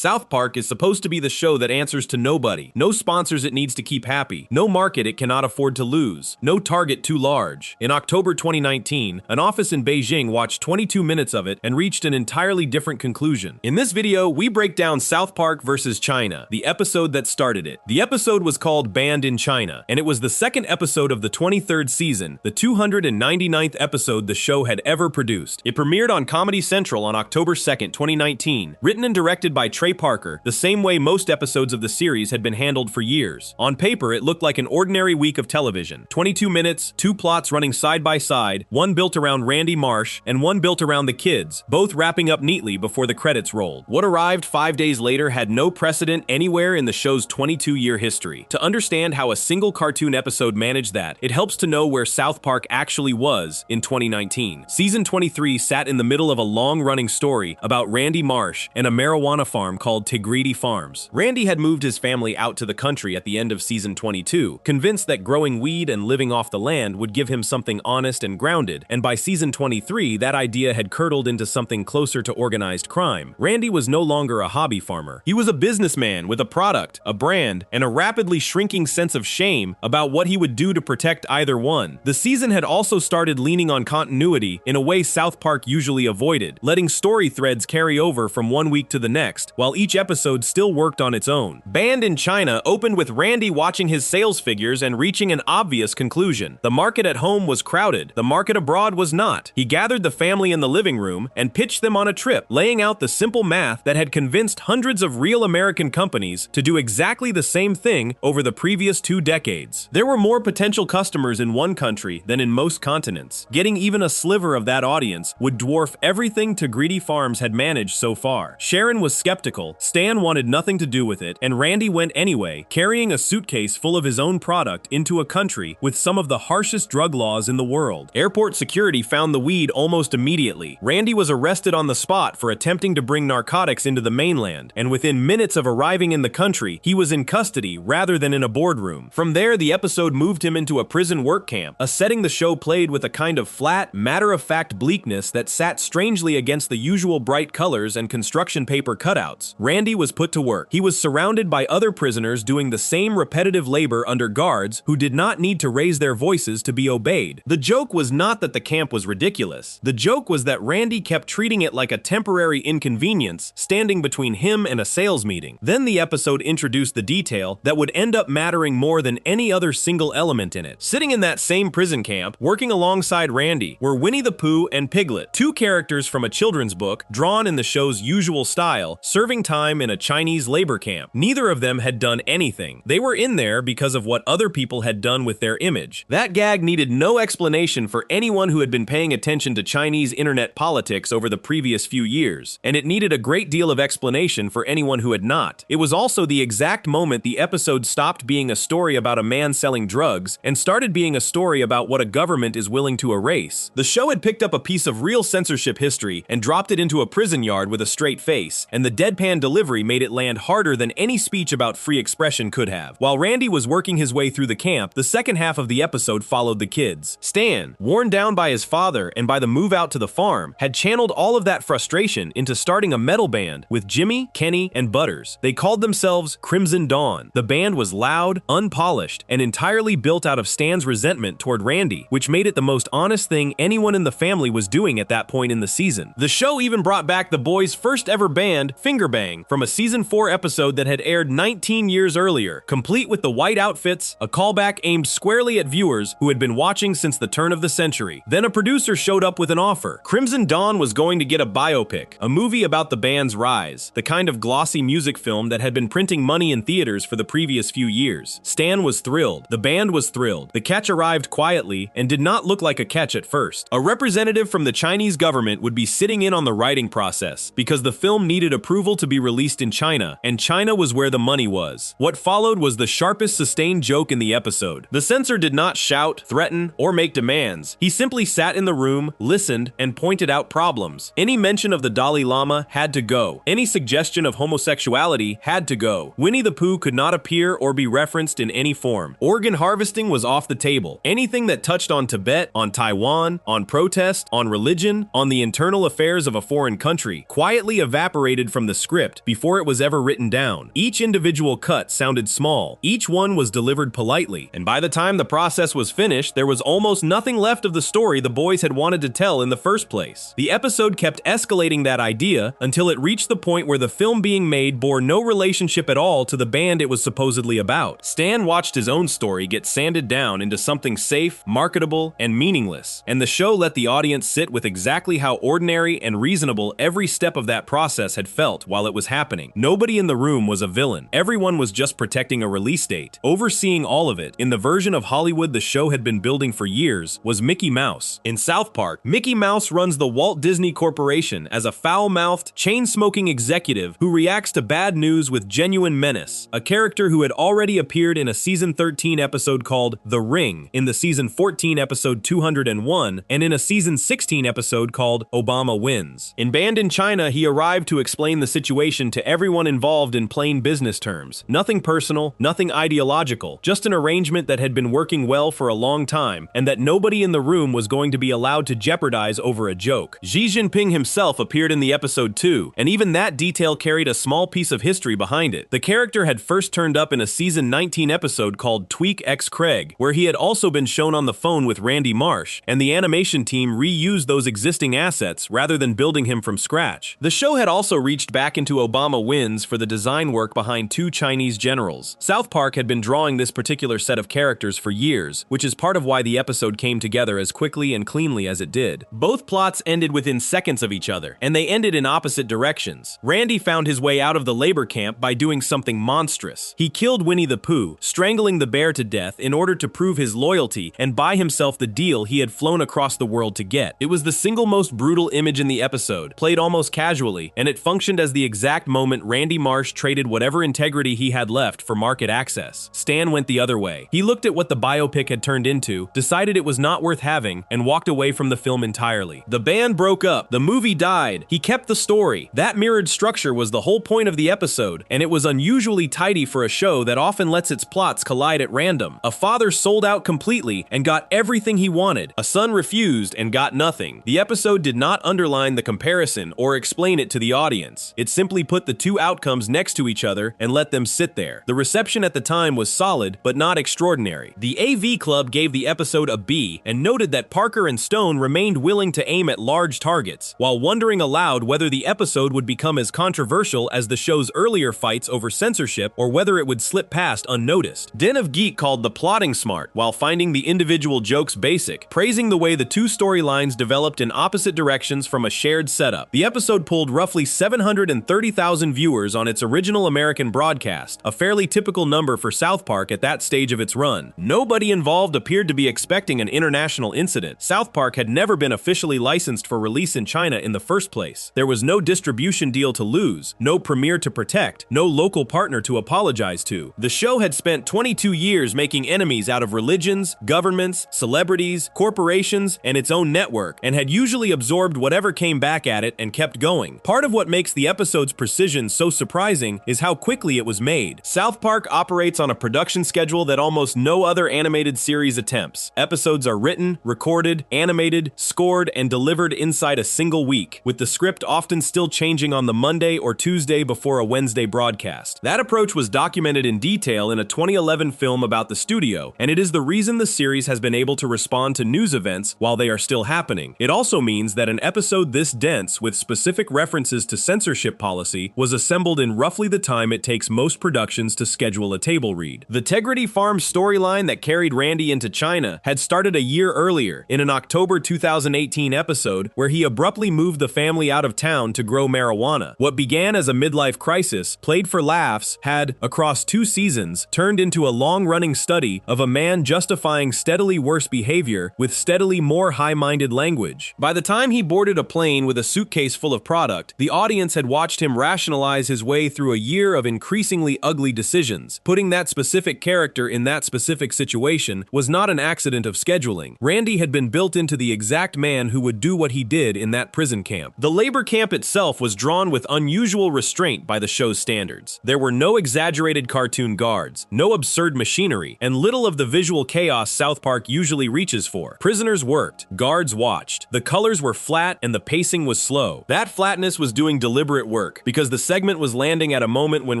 South Park is supposed to be the show that answers to nobody. No sponsors it needs to keep happy. No market it cannot afford to lose. No target too large. In October 2019, an office in Beijing watched 22 minutes of it and reached an entirely different conclusion. In this video, we break down South Park versus China, the episode that started it. The episode was called Banned in China, and it was the second episode of the 23rd season, the 299th episode the show had ever produced. It premiered on Comedy Central on October 2nd, 2019, written and directed by Trey Parker, the same way most episodes of the series had been handled for years. On paper, it looked like an ordinary week of television. 22 minutes, 2 plots running side by side, one built around Randy Marsh and one built around the kids, both wrapping up neatly before the credits rolled. What arrived 5 days later had no precedent anywhere in the show's 22-year history. To understand how a single cartoon episode managed that, it helps to know where South Park actually was in 2019. Season 23 sat in the middle of a long-running story about Randy Marsh and a marijuana farm called Tigriti Farms. Randy had moved his family out to the country at the end of season 22, convinced that growing weed and living off the land would give him something honest and grounded, and by season 23, that idea had curdled into something closer to organized crime. Randy was no longer a hobby farmer. He was a businessman with a product, a brand, and a rapidly shrinking sense of shame about what he would do to protect either one. The season had also started leaning on continuity in a way South Park usually avoided, letting story threads carry over from one week to the next, while each episode still worked on its own. Banned in China opened with Randy watching his sales figures and reaching an obvious conclusion. The market at home was crowded, the market abroad was not. He gathered the family in the living room and pitched them on a trip, laying out the simple math that had convinced hundreds of real American companies to do exactly the same thing over the previous 2 decades. There were more potential customers in one country than in most continents. Getting even a sliver of that audience would dwarf everything Tigriti Farms had managed so far. Sharon was skeptical, Stan wanted nothing to do with it, and Randy went anyway, carrying a suitcase full of his own product into a country with some of the harshest drug laws in the world. Airport security found the weed almost immediately. Randy was arrested on the spot for attempting to bring narcotics into the mainland, and within minutes of arriving in the country, he was in custody rather than in a boardroom. From there, the episode moved him into a prison work camp, a setting the show played with a kind of flat, matter-of-fact bleakness that sat strangely against the usual bright colors and construction paper cutouts. Randy was put to work. He was surrounded by other prisoners doing the same repetitive labor under guards who did not need to raise their voices to be obeyed. The joke was not that the camp was ridiculous. The joke was that Randy kept treating it like a temporary inconvenience, standing between him and a sales meeting. Then the episode introduced the detail that would end up mattering more than any other single element in it. Sitting in that same prison camp, working alongside Randy, were Winnie the Pooh and Piglet, 2 characters from a children's book drawn in the show's usual style, serving time in a Chinese labor camp. Neither of them had done anything. They were in there because of what other people had done with their image. That gag needed no explanation for anyone who had been paying attention to Chinese internet politics over the previous few years, and it needed a great deal of explanation for anyone who had not. It was also the exact moment the episode stopped being a story about a man selling drugs and started being a story about what a government is willing to erase. The show had picked up a piece of real censorship history and dropped it into a prison yard with a straight face, and the deadpan delivery made it land harder than any speech about free expression could have. While Randy was working his way through the camp, the second half of the episode followed the kids. Stan, worn down by his father and by the move out to the farm, had channeled all of that frustration into starting a metal band with Jimmy, Kenny, and Butters. They called themselves Crimson Dawn. The band was loud, unpolished, and entirely built out of Stan's resentment toward Randy, which made it the most honest thing anyone in the family was doing at that point in the season. The show even brought back the boys' first ever band, Finger Bang, from a season 4 episode that had aired 19 years earlier, complete with the white outfits, a callback aimed squarely at viewers who had been watching since the turn of the century. Then a producer showed up with an offer. Crimson Dawn was going to get a biopic, a movie about the band's rise, the kind of glossy music film that had been printing money in theaters for the previous few years. Stan was thrilled. The band was thrilled. The catch arrived quietly and did not look like a catch at first. A representative from the Chinese government would be sitting in on the writing process because the film needed approval to be released in China, and China was where the money was. What followed was the sharpest sustained joke in the episode. The censor did not shout, threaten, or make demands. He simply sat in the room, listened, and pointed out problems. Any mention of the Dalai Lama had to go. Any suggestion of homosexuality had to go. Winnie the Pooh could not appear or be referenced in any form. Organ harvesting was off the table. Anything that touched on Tibet, on Taiwan, on protest, on religion, on the internal affairs of a foreign country, quietly evaporated from the script script before it was ever written down. Each individual cut sounded small. Each one was delivered politely, and by the time the process was finished, there was almost nothing left of the story the boys had wanted to tell in the first place. The episode kept escalating that idea until it reached the point where the film being made bore no relationship at all to the band it was supposedly about. Stan watched his own story get sanded down into something safe, marketable, and meaningless, and the show let the audience sit with exactly how ordinary and reasonable every step of that process had felt while it was happening. Nobody in the room was a villain. Everyone was just protecting a release date. Overseeing all of it, in the version of Hollywood the show had been building for years, was Mickey Mouse. In South Park, Mickey Mouse runs the Walt Disney Corporation as a foul-mouthed, chain-smoking executive who reacts to bad news with genuine menace, a character who had already appeared in a season 13 episode called The Ring, in the season 14 episode 201, and in a season 16 episode called Obama Wins. In Banned in China, he arrived to explain the situation to everyone involved in plain business terms. Nothing personal, nothing ideological, just an arrangement that had been working well for a long time, and that nobody in the room was going to be allowed to jeopardize over a joke. Xi Jinping himself appeared in the episode too, and even that detail carried a small piece of history behind it. The character had first turned up in a season 19 episode called Tweak X Craig, where he had also been shown on the phone with Randy Marsh, and the animation team reused those existing assets rather than building him from scratch. The show had also reached back into Obama Wins for the design work behind two Chinese generals. South Park had been drawing this particular set of characters for years, which is part of why the episode came together as quickly and cleanly as it did. Both plots ended within seconds of each other, and they ended in opposite directions. Randy found his way out of the labor camp by doing something monstrous. He killed Winnie the Pooh, strangling the bear to death in order to prove his loyalty and buy himself the deal he had flown across the world to get. It was the single most brutal image in the episode, played almost casually, and it functioned as the exact moment Randy Marsh traded whatever integrity he had left for market access. Stan went the other way. He looked at what the biopic had turned into, decided it was not worth having, and walked away from the film entirely. The band broke up, the movie died, he kept the story. That mirrored structure was the whole point of the episode, and it was unusually tidy for a show that often lets its plots collide at random. A father sold out completely and got everything he wanted. A son refused and got nothing. The episode did not underline the comparison or explain it to the audience. It simply put the two outcomes next to each other and let them sit there. The reception at the time was solid, but not extraordinary. The AV Club gave the episode a B and noted that Parker and Stone remained willing to aim at large targets, while wondering aloud whether the episode would become as controversial as the show's earlier fights over censorship or whether it would slip past unnoticed. Den of Geek called the plotting smart, while finding the individual jokes basic, praising the way the two storylines developed in opposite directions from a shared setup. The episode pulled roughly 730,000 viewers on its original American broadcast, a fairly typical number for South Park at that stage of its run. Nobody involved appeared to be expecting an international incident. South Park had never been officially licensed for release in China in the first place. There was no distribution deal to lose, no premiere to protect, no local partner to apologize to. The show had spent 22 years making enemies out of religions, governments, celebrities, corporations, and its own network, and had usually absorbed whatever came back at it and kept going. Part of what makes the episode's precision so surprising is how quickly it was made. South Park operates on a production schedule that almost no other animated series attempts. Episodes are written, recorded, animated, scored, and delivered inside a single week, with the script often still changing on the Monday or Tuesday before a Wednesday broadcast. That approach was documented in detail in a 2011 film about the studio, and it is the reason the series has been able to respond to news events while they are still happening. It also means that an episode this dense with specific references to censorship policy was assembled in roughly the time it takes most productions to schedule a table read. The Tegrity Farm storyline that carried Randy into China had started a year earlier in an October 2018 episode where he abruptly moved the family out of town to grow marijuana. What began as a midlife crisis, played for laughs, had, across 2 seasons, turned into a long-running study of a man justifying steadily worse behavior with steadily more high-minded language. By the time he boarded a plane with a suitcase full of product, the audience had watched him rationalize his way through a year of increasingly ugly decisions. Putting that specific character in that specific situation was not an accident of scheduling. Randy had been built into the exact man who would do what he did in that prison camp. The labor camp itself was drawn with unusual restraint by the show's standards. There were no exaggerated cartoon guards, no absurd machinery, and little of the visual chaos South Park usually reaches for. Prisoners worked, guards watched. The colors were flat and the pacing was slow. That flatness was doing deliberate work. work, because the segment was landing at a moment when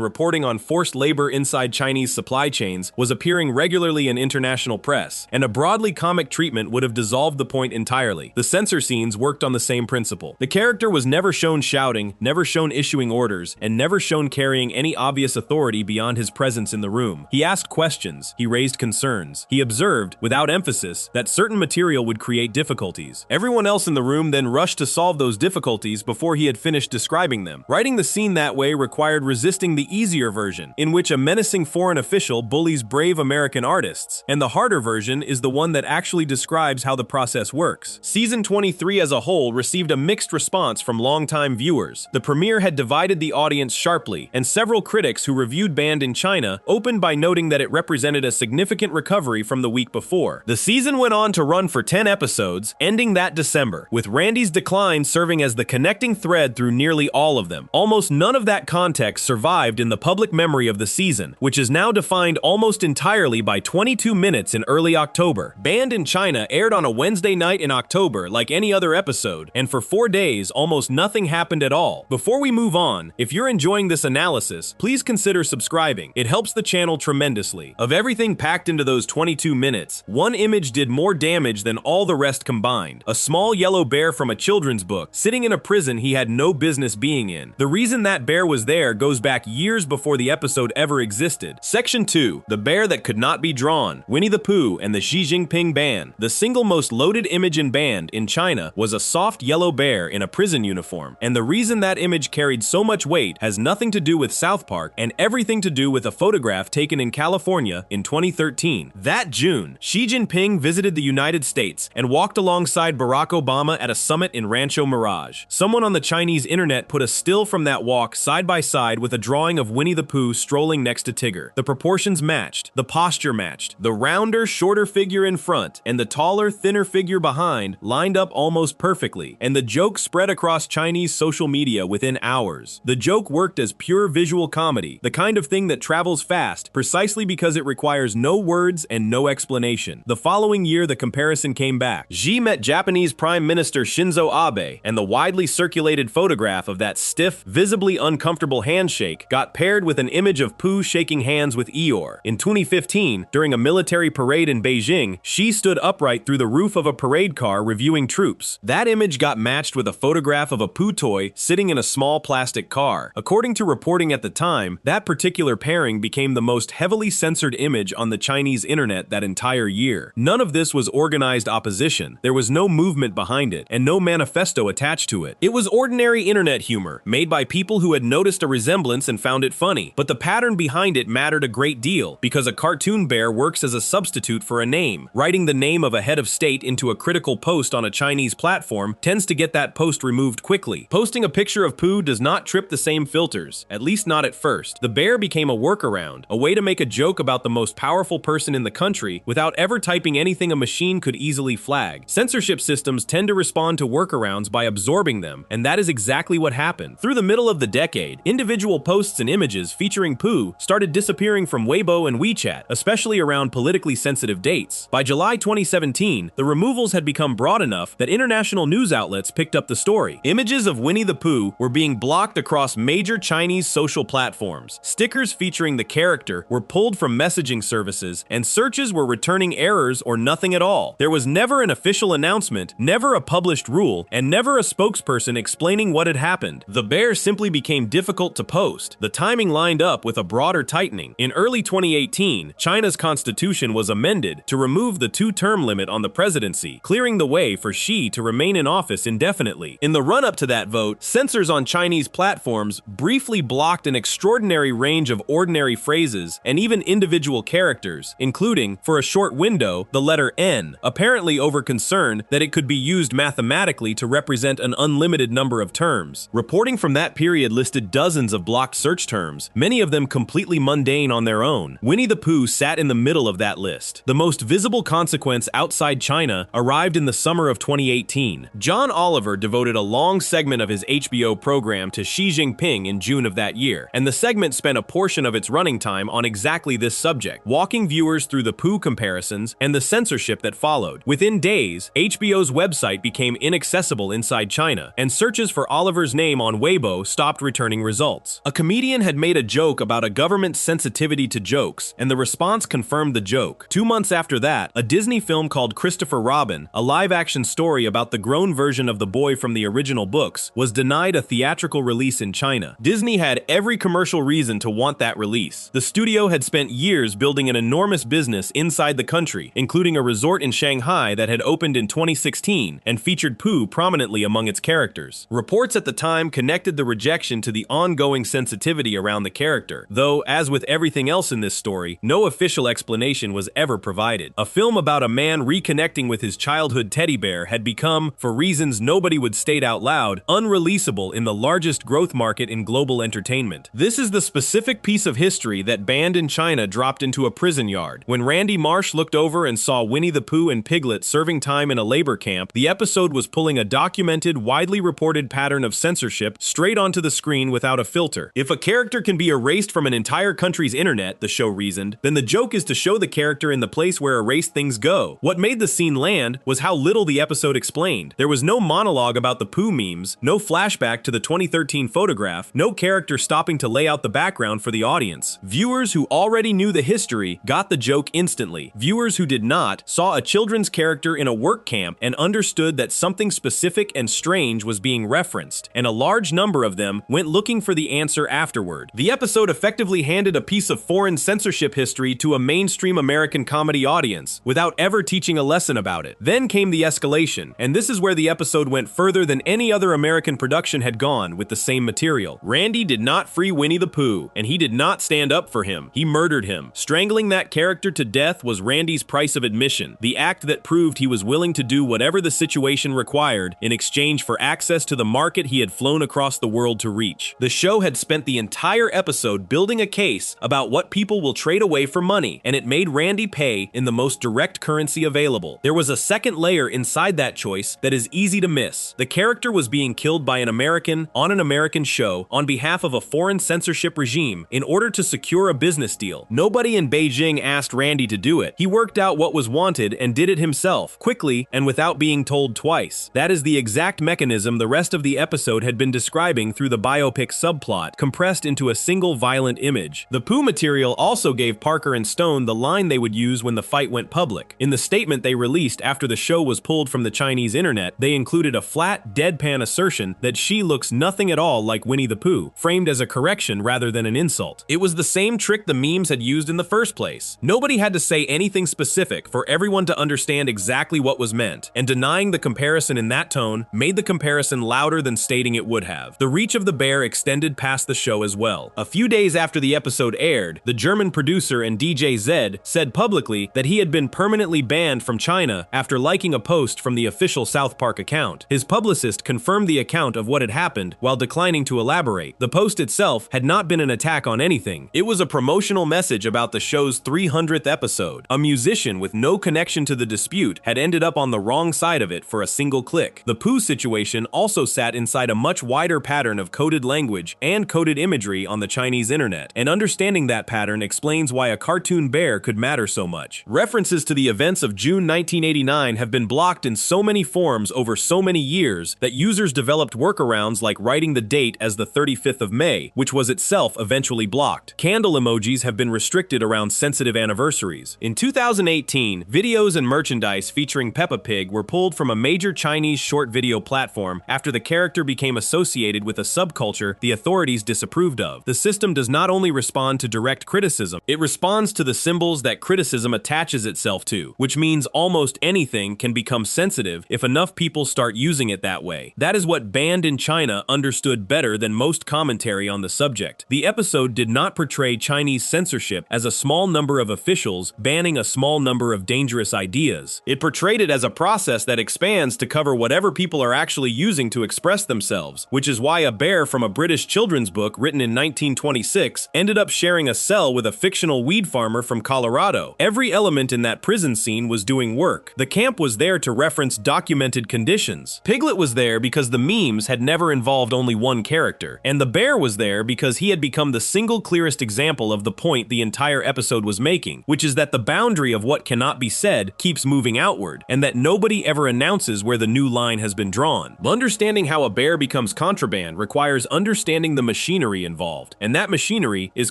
reporting on forced labor inside Chinese supply chains was appearing regularly in international press, and a broadly comic treatment would have dissolved the point entirely. The censor scenes worked on the same principle. The character was never shown shouting, never shown issuing orders, and never shown carrying any obvious authority beyond his presence in the room. He asked questions, he raised concerns. He observed, without emphasis, that certain material would create difficulties. Everyone else in the room then rushed to solve those difficulties before he had finished describing them. Writing the scene that way required resisting the easier version, in which a menacing foreign official bullies brave American artists, and the harder version is the one that actually describes how the process works. Season 23 as a whole received a mixed response from longtime viewers. The premiere had divided the audience sharply, and several critics who reviewed Banned in China opened by noting that it represented a significant recovery from the week before. The season went on to run for 10 episodes, ending that December, with Randy's decline serving as the connecting thread through nearly all of them. Almost none of that context survived in the public memory of the season, which is now defined almost entirely by 22 minutes in early October. Banned in China aired on a Wednesday night in October like any other episode, and for 4 days almost nothing happened at all. Before we move on, if you're enjoying this analysis, please consider subscribing. It helps the channel tremendously. Of everything packed into those 22 minutes, one image did more damage than all the rest combined. A small yellow bear from a children's book, sitting in a prison he had no business being in. The reason that bear was there goes back years before the episode ever existed. Section 2. The bear that could not be drawn. Winnie the Pooh and the Xi Jinping ban. The single most loaded image in Banned in China was a soft yellow bear in a prison uniform, and the reason that image carried so much weight has nothing to do with South Park and everything to do with a photograph taken in California in 2013. That June, Xi Jinping visited the United States and walked alongside Barack Obama at a summit in Rancho Mirage. Someone on the Chinese internet put a still from that walk side by side with a drawing of Winnie the Pooh strolling next to Tigger. The proportions matched, the posture matched, the rounder, shorter figure in front and the taller, thinner figure behind lined up almost perfectly, and the joke spread across Chinese social media within hours. The joke worked as pure visual comedy, the kind of thing that travels fast precisely because it requires no words and no explanation. The following year, the comparison came back. Xi met Japanese Prime Minister Shinzo Abe, and the widely circulated photograph of that stiff, visibly uncomfortable handshake got paired with an image of Pooh shaking hands with Eeyore. In 2015, during a military parade in Beijing, Xi stood upright through the roof of a parade car reviewing troops. That image got matched with a photograph of a Pooh toy sitting in a small plastic car. According to reporting at the time, that particular pairing became the most heavily censored image on the Chinese internet that entire year. None of this was organized opposition. There was no movement behind it, and no manifesto attached to it. It was ordinary internet humor, made by people who had noticed a resemblance and found it funny. But the pattern behind it mattered a great deal, because a cartoon bear works as a substitute for a name. Writing the name of a head of state into a critical post on a Chinese platform tends to get that post removed quickly. Posting a picture of Pooh does not trip the same filters, at least not at first. The bear became a workaround, a way to make a joke about the most powerful person in the country without ever typing anything a machine could easily flag. Censorship systems tend to respond to workarounds by absorbing them, and that is exactly what happened. Through the middle of the decade, individual posts and images featuring Pooh started disappearing from Weibo and WeChat, especially around politically sensitive dates. By July 2017, the removals had become broad enough that international news outlets picked up the story. Images of Winnie the Pooh were being blocked across major Chinese social platforms. Stickers featuring the character were pulled from messaging services, and searches were returning errors or nothing at all. There was never an official announcement, never a published rule, and never a spokesperson explaining what had happened. The bear simply became difficult to post. The timing lined up with a broader tightening. In early 2018, China's constitution was amended to remove the two-term limit on the presidency, clearing the way for Xi to remain in office indefinitely. In the run-up to that vote, censors on Chinese platforms briefly blocked an extraordinary range of ordinary phrases and even individual characters, including, for a short window, the letter N, apparently over concern that it could be used mathematically to represent an unlimited number of terms. Reporting from that period listed dozens of blocked search terms, many of them completely mundane on their own. Winnie the Pooh sat in the middle of that list. The most visible consequence outside China arrived in the summer of 2018. John Oliver devoted a long segment of his HBO program to Xi Jinping in June of that year, and the segment spent a portion of its running time on exactly this subject, walking viewers through the Pooh comparisons and the censorship that followed. Within days, HBO's website became inaccessible inside China, and searches for Oliver's name on Weibo stopped returning results. A comedian had made a joke about a government's sensitivity to jokes, and the response confirmed the joke. 2 months after that, a Disney film called Christopher Robin, a live-action story about the grown version of the boy from the original books, was denied a theatrical release in China. Disney had every commercial reason to want that release. The studio had spent years building an enormous business inside the country, including a resort in Shanghai that had opened in 2016 and featured Pooh prominently among its characters. Reports at the time connected the rejection to the ongoing sensitivity around the character, though, as with everything else in this story, no official explanation was ever provided. A film about a man reconnecting with his childhood teddy bear had become, for reasons nobody would state out loud, unreleasable in the largest growth market in global entertainment. This is the specific piece of history that Banned in China dropped into a prison yard. When Randy Marsh looked over and saw Winnie the Pooh and Piglet serving time in a labor camp, the episode was pulling a documented, widely reported pattern of censorship straight onto the screen without a filter. If a character can be erased from an entire country's internet, the show reasoned, then the joke is to show the character in the place where erased things go. What made the scene land was how little the episode explained. There was no monologue about the Pooh memes, no flashback to the 2013 photograph, no character stopping to lay out the background for the audience. Viewers who already knew the history got the joke instantly. Viewers who did not saw a children's character in a work camp and understood that something specific and strange was being referenced, and a large number of them went looking for the answer afterward. The episode effectively handed a piece of foreign censorship history to a mainstream American comedy audience without ever teaching a lesson about it. Then came the escalation, and this is where the episode went further than any other American production had gone with the same material. Randy did not free Winnie the Pooh, and he did not stand up for him. He murdered him. Strangling that character to death was Randy's price of admission, the act that proved he was willing to do whatever the situation required in exchange for access to the market he had flown across the world to reach. The show had spent the entire episode building a case about what people will trade away for money, and it made Randy pay in the most direct currency available. There was a second layer inside that choice that is easy to miss. The character was being killed by an American on an American show on behalf of a foreign censorship regime in order to secure a business deal. Nobody in Beijing asked Randy to do it. He worked out what was wanted and did it himself, quickly and without being told twice. That is the exact mechanism the rest of the episode had been describing through the biopic subplot, compressed into a single violent image. The Pooh material also gave Parker and Stone the line they would use when the fight went public. In the statement they released after the show was pulled from the Chinese internet, they included a flat, deadpan assertion that she looks nothing at all like Winnie the Pooh, framed as a correction rather than an insult. It was the same trick the memes had used in the first place. Nobody had to say anything specific for everyone to understand exactly what was meant, and denying the comparison in that tone made the comparison louder than stating it would have. The reach of the bear extended past the show as well. A few days after the episode aired, the German producer and DJ Zed said publicly that he had been permanently banned from China after liking a post from the official South Park account. His publicist confirmed the account of what had happened while declining to elaborate. The post itself had not been an attack on anything. It was a promotional message about the show's 300th episode. A musician with no connection to the dispute had ended up on the wrong side of it for a single click. The Pooh situation also sat inside a much wider pattern of coded language and coded imagery on the Chinese internet, and understanding that pattern explains why a cartoon bear could matter so much. References to the events of June 1989 have been blocked in so many forms over so many years that users developed workarounds like writing the date as the 35th of May, which was itself eventually blocked. Candle emojis have been restricted around sensitive anniversaries. In 2018, videos and merchandise featuring Peppa Pig were pulled from a major Chinese short video platform after the character became associated with a subculture the authorities disapproved of. The system does not only respond to direct criticism, it responds to the symbols that criticism attaches itself to, which means almost anything can become sensitive if enough people start using it that way. That is what Banned in China understood better than most commentary on the subject. The episode did not portray Chinese censorship as a small number of officials banning a small number of dangerous ideas. It portrayed it as a process that expands to cover whatever people are actually using to express themselves, which is why a bear from a British children's book written in 1926 ended up sharing a cell with a fictional weed farmer from Colorado. Every element in that prison scene was doing work. The camp was there to reference documented conditions. Piglet was there because the memes had never involved only one character, and the bear was there because he had become the single clearest example of the point the entire episode was making, which is that the boundary of what cannot be said keeps moving outward, and that nobody ever announces where the new line has been drawn. Understanding how a bear becomes contraband requires understanding the machinery involved, and that machinery is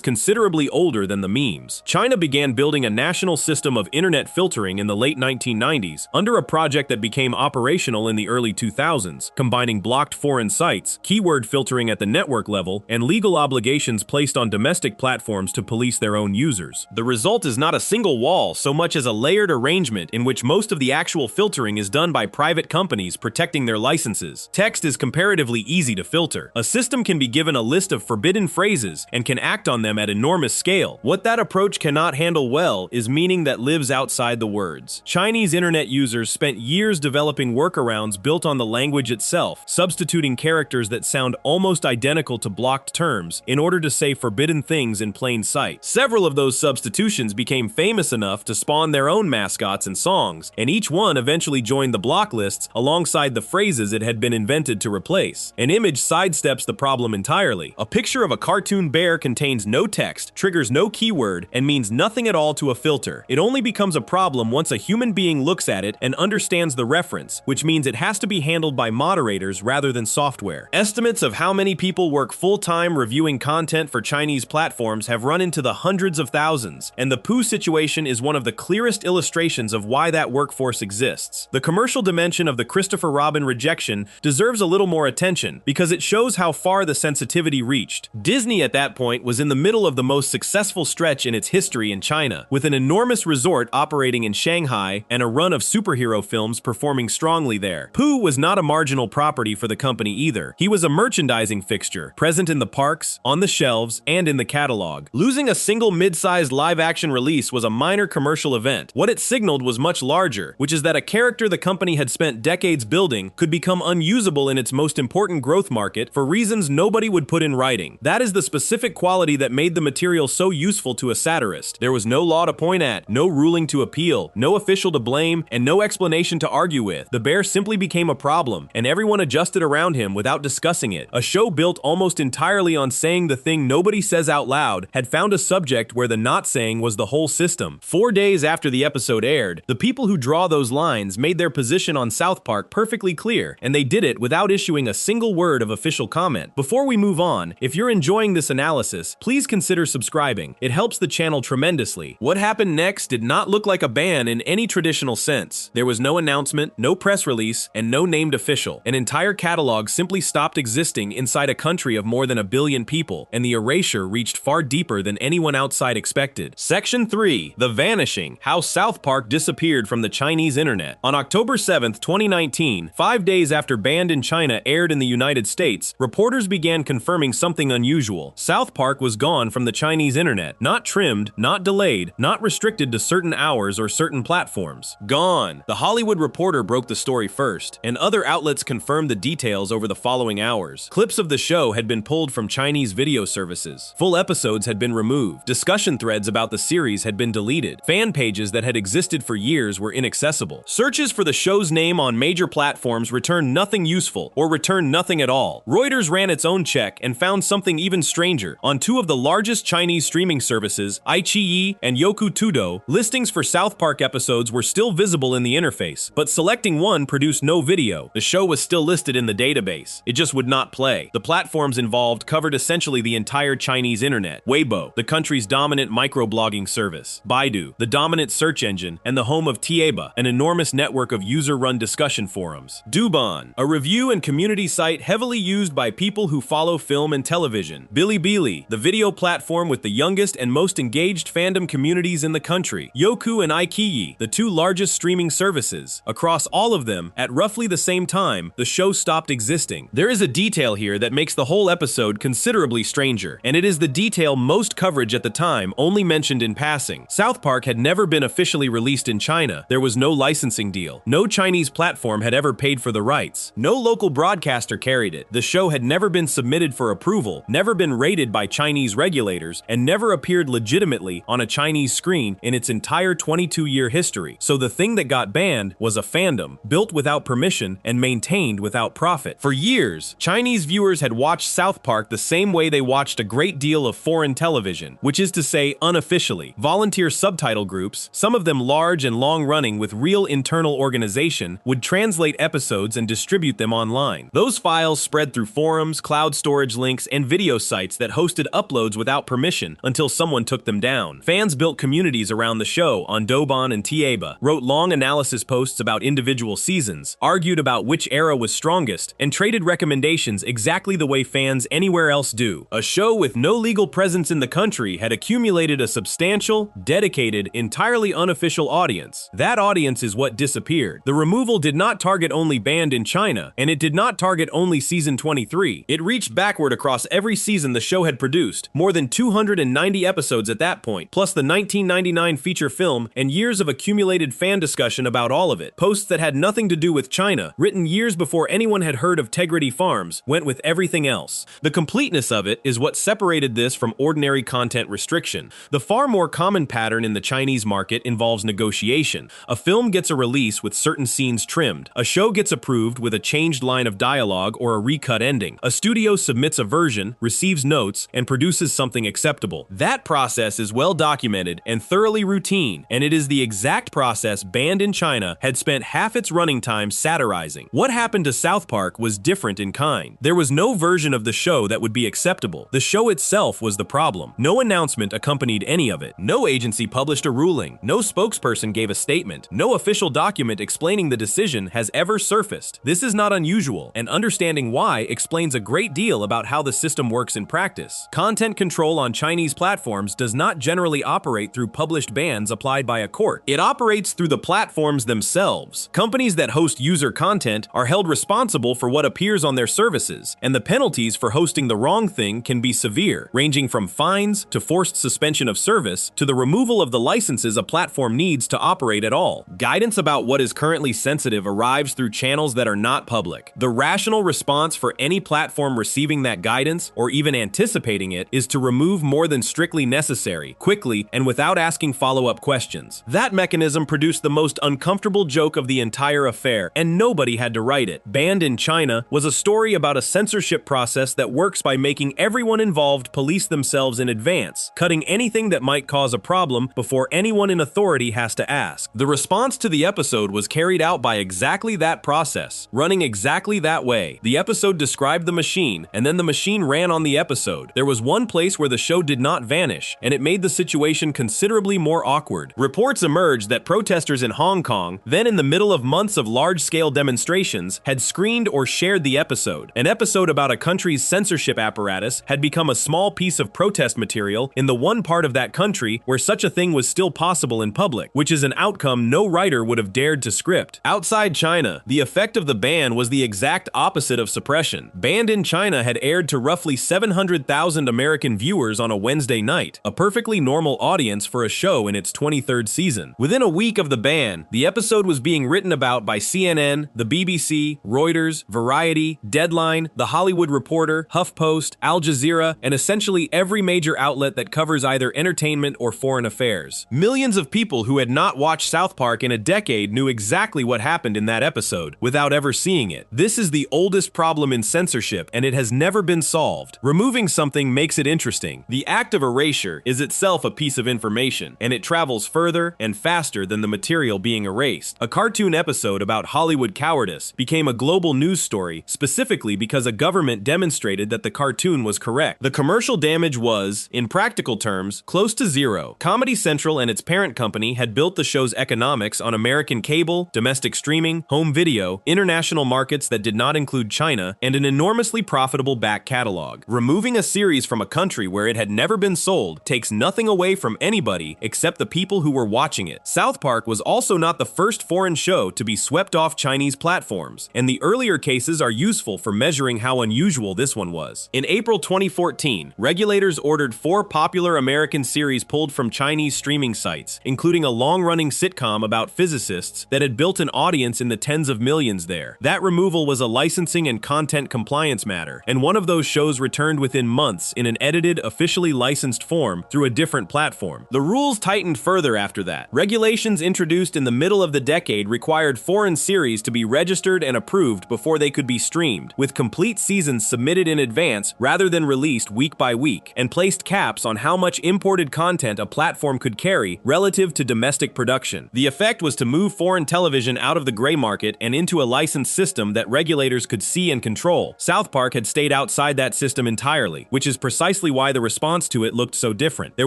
considerably older than the memes. China began building a national system of internet filtering in the late 1990s under a project that became operational in the early 2000s, combining blocked foreign sites, keyword filtering at the network level, and legal obligations placed on domestic platforms to police their own users. The result is not a single wall so much as a layered arrangement in which most of the actual filtering is done by private companies protecting their licenses. Text is comparatively easy to filter. A system can be given a list of forbidden phrases and can act on them at enormous scale. What that approach cannot handle well is meaning that lives outside the words. Chinese internet users spent years developing workarounds built on the language itself, substituting characters that sound almost identical to blocked terms in order to say forbidden things in plain sight. Several of those substitutions became famous enough to spawn their own mascots and songs, and each one eventually joined the block lists alongside the phrases it had been invented to replace. An image sidesteps the problem entirely. A picture of a cartoon bear contains no text, triggers no keyword, and means nothing at all to a filter. It only becomes a problem once a human being looks at it and understands the reference, which means it has to be handled by moderators rather than software. Estimates of how many people work full-time reviewing content for Chinese platforms have run into the hundreds of thousands, and the Pooh situation is one of the clearest illustrations of why that workforce exists. The commercial dimension of the Christopher Robin rejection deserves a little more attention because it shows how far the sensitivity reached. Disney at that point was in the middle of the most successful stretch in its history in China, with an enormous resort operating in Shanghai and a run of superhero films performing strongly there. Pooh was not a marginal property for the company either. He was a merchandising fixture, present in the parks, on the shelves, and in the catalog. Losing a single mid-sized live-action release was a minor commercial event. What it signaled was much larger, which is that a character the company had spent decades building could become unusable in its most important growth market for reasons nobody would put in writing. That is the specific quality that made the material so useful to a satirist. There was no law to point at, no ruling to appeal, no official to blame, and no explanation to argue with. The bear simply became a problem, and everyone adjusted around him without discussing it. A show built almost entirely on saying the thing nobody says out loud had found a subject where the not saying was the whole system. 4 days after the episode aired, the people who draw those lines made their position on South Park perfectly clear, and they did it without issuing a single word of official comment. Before we move on, if you're enjoying this analysis, please consider subscribing. It helps the channel tremendously. What happened next did not look like a ban in any traditional sense. There was no announcement, no press release, and no named official. An entire catalog simply stopped existing inside a country of more than 1 billion people, and the erasure reached far deeper than anyone outside expected. Section 3. The Vanishing: How South Park Disappeared from the Chinese Internet. On October 7, 2019, 5 days after Banned in China aired in the United States, reporters began confirming something unusual. South Park was gone from the Chinese Internet. Not trimmed, not delayed, not restricted to certain hours or certain platforms. Gone. The Hollywood Reporter broke the story first, and other outlets confirmed the details over the following hours. Clips of the show had been pulled from Chinese video services. Full episodes had been removed. Discussion threads about the series had been deleted. Fan pages that had existed for years were inaccessible. Searches for the show's name on major platforms returned nothing useful, or returned nothing at all. Reuters ran its own check and found something even stranger. On 2 of the largest Chinese streaming services, iQIYI and Youku Tudou, listings for South Park episodes were still visible in the interface, but selecting one produced no video. The show was still listed in the database. It just would not play. The platforms involved covered essentially the entire Chinese internet. Weibo, the country's dominant microblogging service. Baidu, the dominant search engine and the home of Tieba, an enormous network of user-run discussion forums. Douban, a review and community site heavily used by people who follow film and television. Bilibili, the video platform with the youngest and most engaged fandom communities in the country. Youku and iQIYI, the 2 largest streaming services. Across all of them, at roughly the same time, the show stopped existing. There is a detail here that makes the whole episode considerably stranger, and it is the detail most coverage at the time only mentioned in passing. South Park had never been officially released in China. There was no licensing deal. No Chinese platform had ever paid for the rights. No local broadcaster carried it. The show had never been submitted for approval, never been rated by Chinese regulators, and never appeared legitimately on a Chinese screen in its entire 22-year history. So the thing that got banned was a fandom, built without permission and maintained without profit. For years, Chinese viewers had watched South Park the same way they watched a great deal of foreign television, which is to say unofficially. Volunteer subtitle groups, some of them large and long-running with real internal organization, would translate episodes and distribute them online. Those files files spread through forums, cloud storage links, and video sites that hosted uploads without permission until someone took them down. Fans built communities around the show on Douban and Tieba, wrote long analysis posts about individual seasons, argued about which era was strongest, and traded recommendations exactly the way fans anywhere else do. A show with no legal presence in the country had accumulated a substantial, dedicated, entirely unofficial audience. That audience is what disappeared. The removal did not target only Banned in China, and it did not target only season 23. It reached backward across every season the show had produced, more than 290 episodes at that point, plus the 1999 feature film and years of accumulated fan discussion about all of it. Posts that had nothing to do with China, written years before anyone had heard of Tegrity Farms, went with everything else. The completeness of it is what separated this from ordinary content restriction. The far more common pattern in the Chinese market involves negotiation. A film gets a release with certain scenes trimmed. A show gets approved with a changed line of dialogue or a recut ending. A studio submits a version, receives notes, and produces something acceptable. That process is well documented and thoroughly routine, and it is the exact process Banned in China had spent half its running time satirizing. What happened to South Park was different in kind. There was no version of the show that would be acceptable. The show itself was the problem. No announcement accompanied any of it. No agency published a ruling. No spokesperson gave a statement. No official document explaining the decision has ever surfaced. This is not unusual, and understanding why explains a great deal about how the system works in practice. Content control on Chinese platforms does not generally operate through published bans applied by a court. It operates through the platforms themselves. Companies that host user content are held responsible for what appears on their services, and the penalties for hosting the wrong thing can be severe, ranging from fines to forced suspension of service to the removal of the licenses a platform needs to operate at all. Guidance about what is currently sensitive arrives through channels that are not public. The rational response for any platform receiving that guidance, or even anticipating it, is to remove more than strictly necessary, quickly, and without asking follow-up questions. That mechanism produced the most uncomfortable joke of the entire affair, and nobody had to write it. Banned in China was a story about a censorship process that works by making everyone involved police themselves in advance, cutting anything that might cause a problem before anyone in authority has to ask. The response to the episode was carried out by exactly that process, running exactly that way. The episode described the machine, and then the machine ran on the episode. There was one place where the show did not vanish, and it made the situation considerably more awkward. Reports emerged that protesters in Hong Kong, then in the middle of months of large-scale demonstrations, had screened or shared the episode. An episode about a country's censorship apparatus had become a small piece of protest material in the one part of that country where such a thing was still possible in public, which is an outcome no writer would have dared to script. Outside China, the effect of the ban was the exact opposite of suppression. Banned in China had aired to roughly 700,000 American viewers on a Wednesday night, a perfectly normal audience for a show in its 23rd season. Within a week of the ban, the episode was being written about by CNN, the BBC, Reuters, Variety, Deadline, The Hollywood Reporter, HuffPost, Al Jazeera, and essentially every major outlet that covers either entertainment or foreign affairs. Millions of people who had not watched South Park in a decade knew exactly what happened in that episode, without ever seeing it. This is the oldest problem in censorship, and it has never been solved. Removing something makes it interesting. The act of erasure is itself a piece of information, and it travels further and faster than the material being erased. A cartoon episode about Hollywood cowardice became a global news story specifically because a government demonstrated that the cartoon was correct. The commercial damage was, in practical terms, close to zero. Comedy Central and its parent company had built the show's economics on American cable, domestic streaming, home video, international markets that did not include China, and an enormously profitable back catalog. Removing a series from a country where it had never been sold takes nothing away from anybody except the people who were watching it. South Park was also not the first foreign show to be swept off Chinese platforms, and the earlier cases are useful for measuring how unusual this one was. In April 2014, regulators ordered 4 popular American series pulled from Chinese streaming sites, including a long-running sitcom about physicists that had built an audience in the tens of millions there. That removal was a licensing and content compliance matter, and one of those shows returned within months in an edited, officially licensed form through a different platform. The rules tightened further after that. Regulations introduced in the middle of the decade required foreign series to be registered and approved before they could be streamed, with complete seasons submitted in advance rather than released week by week, and placed caps on how much imported content a platform could carry relative to domestic production. The effect was to move foreign television out of the gray market and into a licensed system that regulators could see guarantee and control. South Park had stayed outside that system entirely, which is precisely why the response to it looked so different. There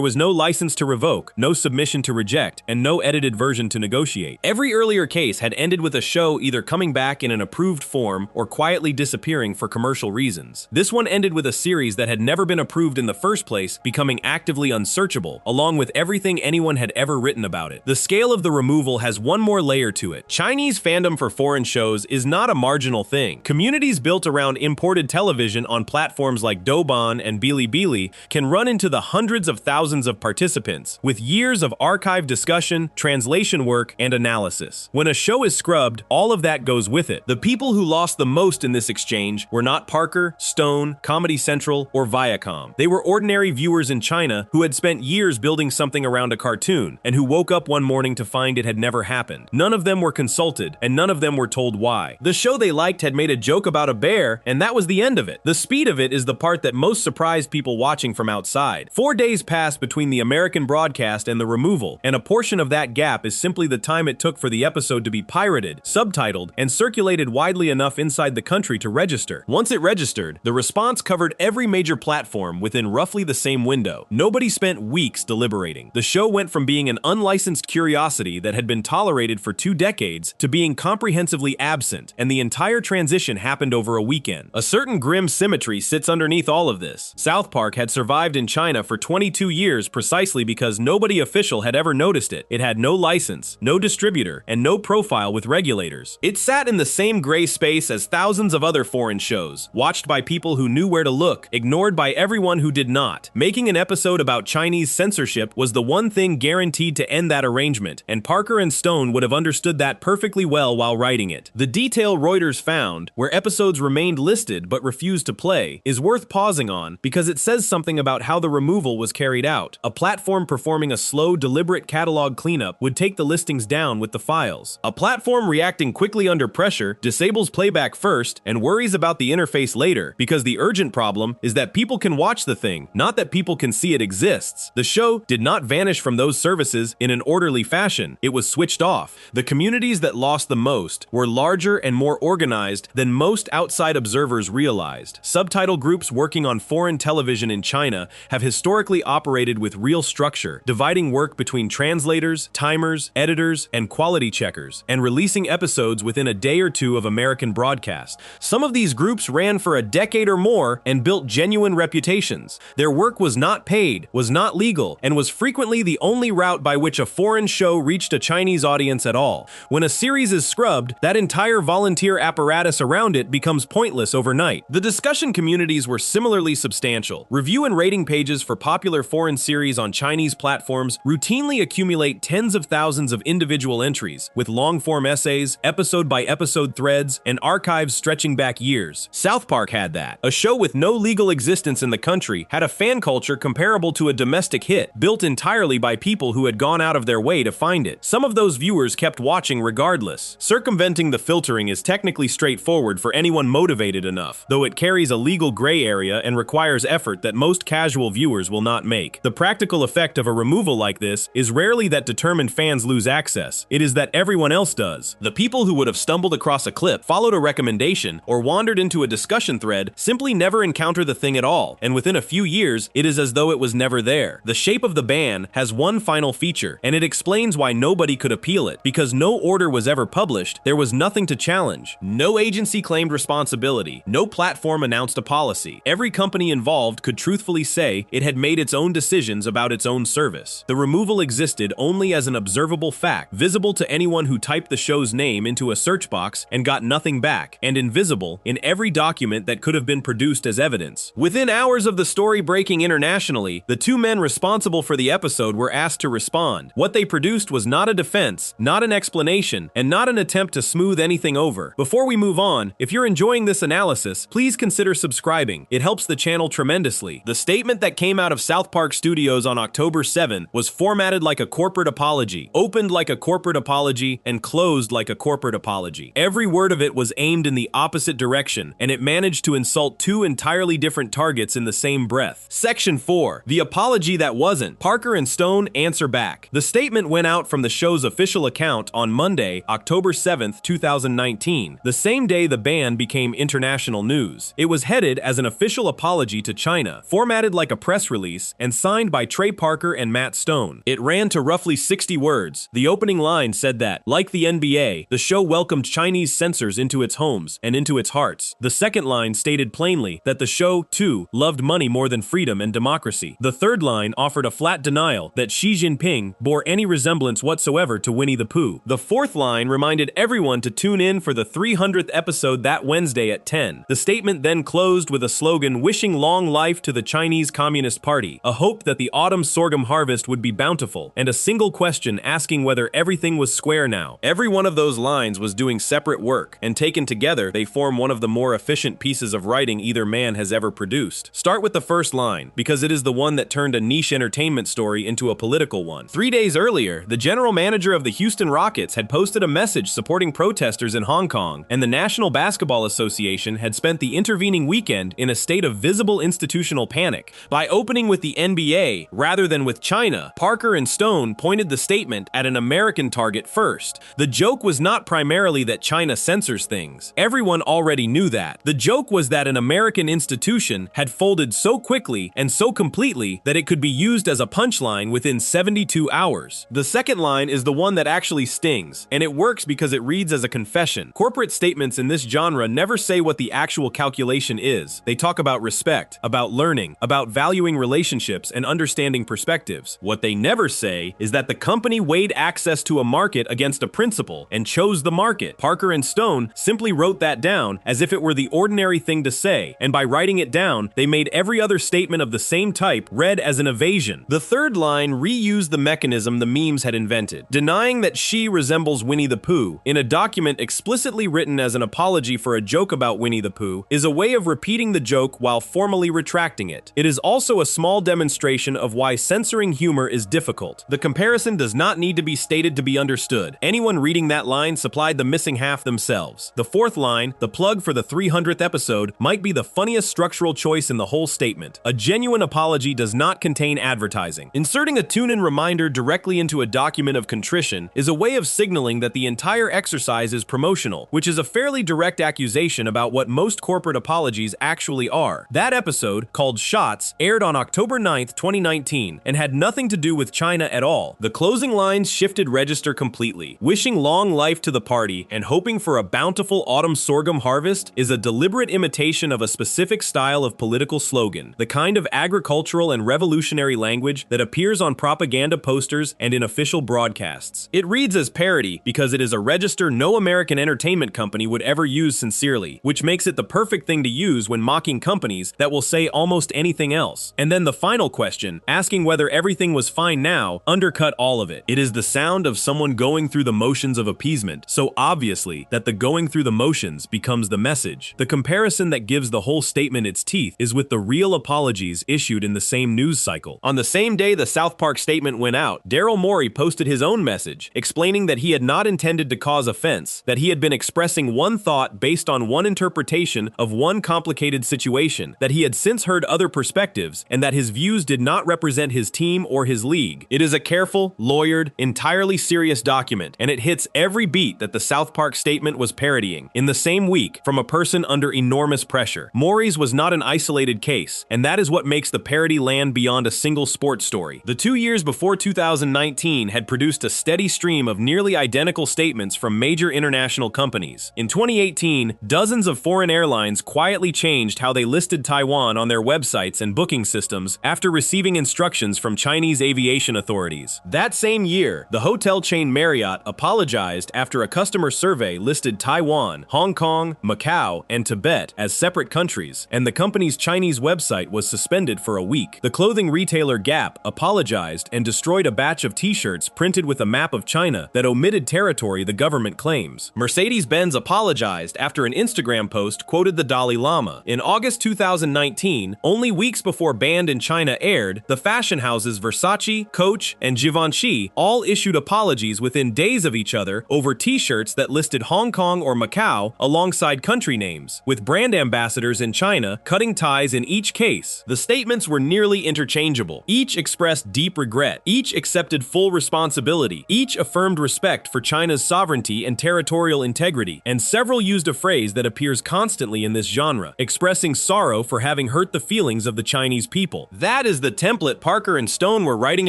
was no license to revoke, no submission to reject, and no edited version to negotiate. Every earlier case had ended with a show either coming back in an approved form or quietly disappearing for commercial reasons. This one ended with a series that had never been approved in the first place becoming actively unsearchable, along with everything anyone had ever written about it. The scale of the removal has one more layer to it. Chinese fandom for foreign shows is not a marginal thing. Communities built around imported television on platforms like Douban and Bilibili can run into the hundreds of thousands of participants, with years of archive discussion, translation work, and analysis. When a show is scrubbed, all of that goes with it. The people who lost the most in this exchange were not Parker, Stone, Comedy Central, or Viacom. They were ordinary viewers in China who had spent years building something around a cartoon, and who woke up one morning to find it had never happened. None of them were consulted, and none of them were told why. The show they liked had made a joke about a bear, and that was the end of it. The speed of it is the part that most surprised people watching from outside. 4 days passed between the American broadcast and the removal, and a portion of that gap is simply the time it took for the episode to be pirated, subtitled, and circulated widely enough inside the country to register. Once it registered, the response covered every major platform within roughly the same window. Nobody spent weeks deliberating. The show went from being an unlicensed curiosity that had been tolerated for 2 decades to being comprehensively absent, and the entire transition happened over a weekend. A certain grim symmetry sits underneath all of this. South Park had survived in China for 22 years precisely because nobody official had ever noticed it. It had no license, no distributor, and no profile with regulators. It sat in the same gray space as thousands of other foreign shows, watched by people who knew where to look, ignored by everyone who did not. Making an episode about Chinese censorship was the one thing guaranteed to end that arrangement, and Parker and Stone would have understood that perfectly well while writing it. The detail Reuters found, where episodes remained listed but refused to play, is worth pausing on because it says something about how the removal was carried out. A platform performing a slow, deliberate catalog cleanup would take the listings down with the files. A platform reacting quickly under pressure disables playback first and worries about the interface later, because the urgent problem is that people can watch the thing, not that people can see it exists. The show did not vanish from those services in an orderly fashion. It was switched off. The communities that lost the most were larger and more organized than most outside observers realized. Subtitle groups working on foreign television in China have historically operated with real structure, dividing work between translators, timers, editors, and quality checkers, and releasing episodes within a day or two of American broadcast. Some of these groups ran for a decade or more and built genuine reputations. Their work was not paid, was not legal, and was frequently the only route by which a foreign show reached a Chinese audience at all. When a series is scrubbed, that entire volunteer apparatus around it becomes pointless overnight. The discussion communities were similarly substantial. Review and rating pages for popular foreign series on Chinese platforms routinely accumulate tens of thousands of individual entries, with long-form essays, episode-by-episode threads, and archives stretching back years. South Park had that. A show with no legal existence in the country had a fan culture comparable to a domestic hit, built entirely by people who had gone out of their way to find it. Some of those viewers kept watching regardless. Circumventing the filtering is technically straightforward for anyone motivated enough, though it carries a legal gray area and requires effort that most casual viewers will not make. The practical effect of a removal like this is rarely that determined fans lose access. It is that everyone else does. The people who would have stumbled across a clip, followed a recommendation, or wandered into a discussion thread simply never encounter the thing at all, and within a few years, it is as though it was never there. The shape of the ban has one final feature, and it explains why nobody could appeal it. Because no order was ever published, there was nothing to challenge. No agency claimed responsibility. No platform announced a policy. Every company involved could truthfully say it had made its own decisions about its own service. The removal existed only as an observable fact, visible to anyone who typed the show's name into a search box and got nothing back, and invisible in every document that could have been produced as evidence. Within hours of the story breaking internationally, the 2 men responsible for the episode were asked to respond. What they produced was not a defense, not an explanation, and not an attempt to smooth anything over. Before we move on, if you're enjoying this analysis, please consider subscribing. It helps the channel tremendously. The statement that came out of South Park Studios on October 7 was formatted like a corporate apology, opened like a corporate apology, and closed like a corporate apology. Every word of it was aimed in the opposite direction, and it managed to insult 2 entirely different targets in the same breath. Section 4. The apology that wasn't. Parker and Stone answer back. The statement went out from the show's official account on Monday, October 7, 2019, the same day the ban ban became international news. It was headed as an official apology to China, formatted like a press release, and signed by Trey Parker and Matt Stone. It ran to roughly 60 words. The opening line said that, like the NBA, the show welcomed Chinese censors into its homes and into its hearts. The second line stated plainly that the show, too, loved money more than freedom and democracy. The third line offered a flat denial that Xi Jinping bore any resemblance whatsoever to Winnie the Pooh. The fourth line reminded everyone to tune in for the 300th episode that Wednesday at 10. The statement then closed with a slogan wishing long life to the Chinese Communist Party, a hope that the autumn sorghum harvest would be bountiful, and a single question asking whether everything was square now. Every one of those lines was doing separate work, and taken together they form one of the more efficient pieces of writing either man has ever produced. Start with the first line, because it is the one that turned a niche entertainment story into a political one. 3 days earlier, the general manager of the Houston Rockets had posted a message supporting protesters in Hong Kong, and the National Basketball Association had spent the intervening weekend in a state of visible institutional panic. By opening with the NBA rather than with China, Parker and Stone pointed the statement at an American target first. The joke was not primarily that China censors things. Everyone already knew that. The joke was that an American institution had folded so quickly and so completely that it could be used as a punchline within 72 hours. The second line is the one that actually stings, and it works because it reads as a confession. Corporate statements in this genre never say what the actual calculation is. They talk about respect, about learning, about valuing relationships and understanding perspectives. What they never say is that the company weighed access to a market against a principle and chose the market. Parker and Stone simply wrote that down as if it were the ordinary thing to say, and by writing it down, they made every other statement of the same type read as an evasion. The third line reused the mechanism the memes had invented, denying that Xi resembles Winnie the Pooh in a document explicitly written as an apology for a joke about Winnie the Pooh is a way of repeating the joke while formally retracting it. It is also a small demonstration of why censoring humor is difficult. The comparison does not need to be stated to be understood. Anyone reading that line supplied the missing half themselves. The fourth line, the plug for the 300th episode, might be the funniest structural choice in the whole statement. A genuine apology does not contain advertising. Inserting a tune-in reminder directly into a document of contrition is a way of signaling that the entire exercise is promotional, which is a fairly direct accusation about what most corporate apologies actually are. That episode, called Shots, aired on October 9th, 2019, and had nothing to do with China at all. The closing lines shifted register completely. Wishing long life to the party and hoping for a bountiful autumn sorghum harvest is a deliberate imitation of a specific style of political slogan, the kind of agricultural and revolutionary language that appears on propaganda posters and in official broadcasts. It reads as parody because it is a register no American entertainment company would ever use sincerely, which makes it the perfect thing to use when mocking companies that will say almost anything else. And then the final question, asking whether everything was fine now, undercut all of it. It is the sound of someone going through the motions of appeasement, so obviously that the going through the motions becomes the message. The comparison that gives the whole statement its teeth is with the real apologies issued in the same news cycle. On the same day the South Park statement went out, Daryl Morey posted his own message, explaining that he had not intended to cause offense, that he had been expressing one thought based on one interpretation of one complicated situation, that he had since heard other perspectives, and that his views did not represent his team or his league. It is a careful, lawyered, entirely serious document, and it hits every beat that the South Park statement was parodying. In the same week, from a person under enormous pressure. Morey's was not an isolated case, and that is what makes the parody land beyond a single sports story. The 2 years before 2019 had produced a steady stream of nearly identical statements from major international companies. In 2018, dozens of foreign airlines quietly changed how they listed Taiwan on their websites and booking systems after receiving instructions from Chinese aviation authorities. That same year, the hotel chain Marriott apologized after a customer survey listed Taiwan, Hong Kong, Macau, and Tibet as separate countries, and the company's Chinese website was suspended for a week. The clothing retailer Gap apologized and destroyed a batch of t-shirts printed with a map of China that omitted territory the government claims. Mercedes-Benz apologized after an Instagram post quoted the Dalai Lama. In August 2019, only weeks before Banned in China aired, the fashion houses Versace, Coach, and Givenchy all issued apologies within days of each other over t-shirts that listed Hong Kong or Macau alongside country names, with brand ambassadors in China cutting ties in each case. The statements were nearly interchangeable. Each expressed deep regret. Each accepted full responsibility. Each affirmed respect for China's sovereignty and territorial integrity, and several used a a phrase that appears constantly in this genre, expressing sorrow for having hurt the feelings of the Chinese people. That is the template Parker and Stone were writing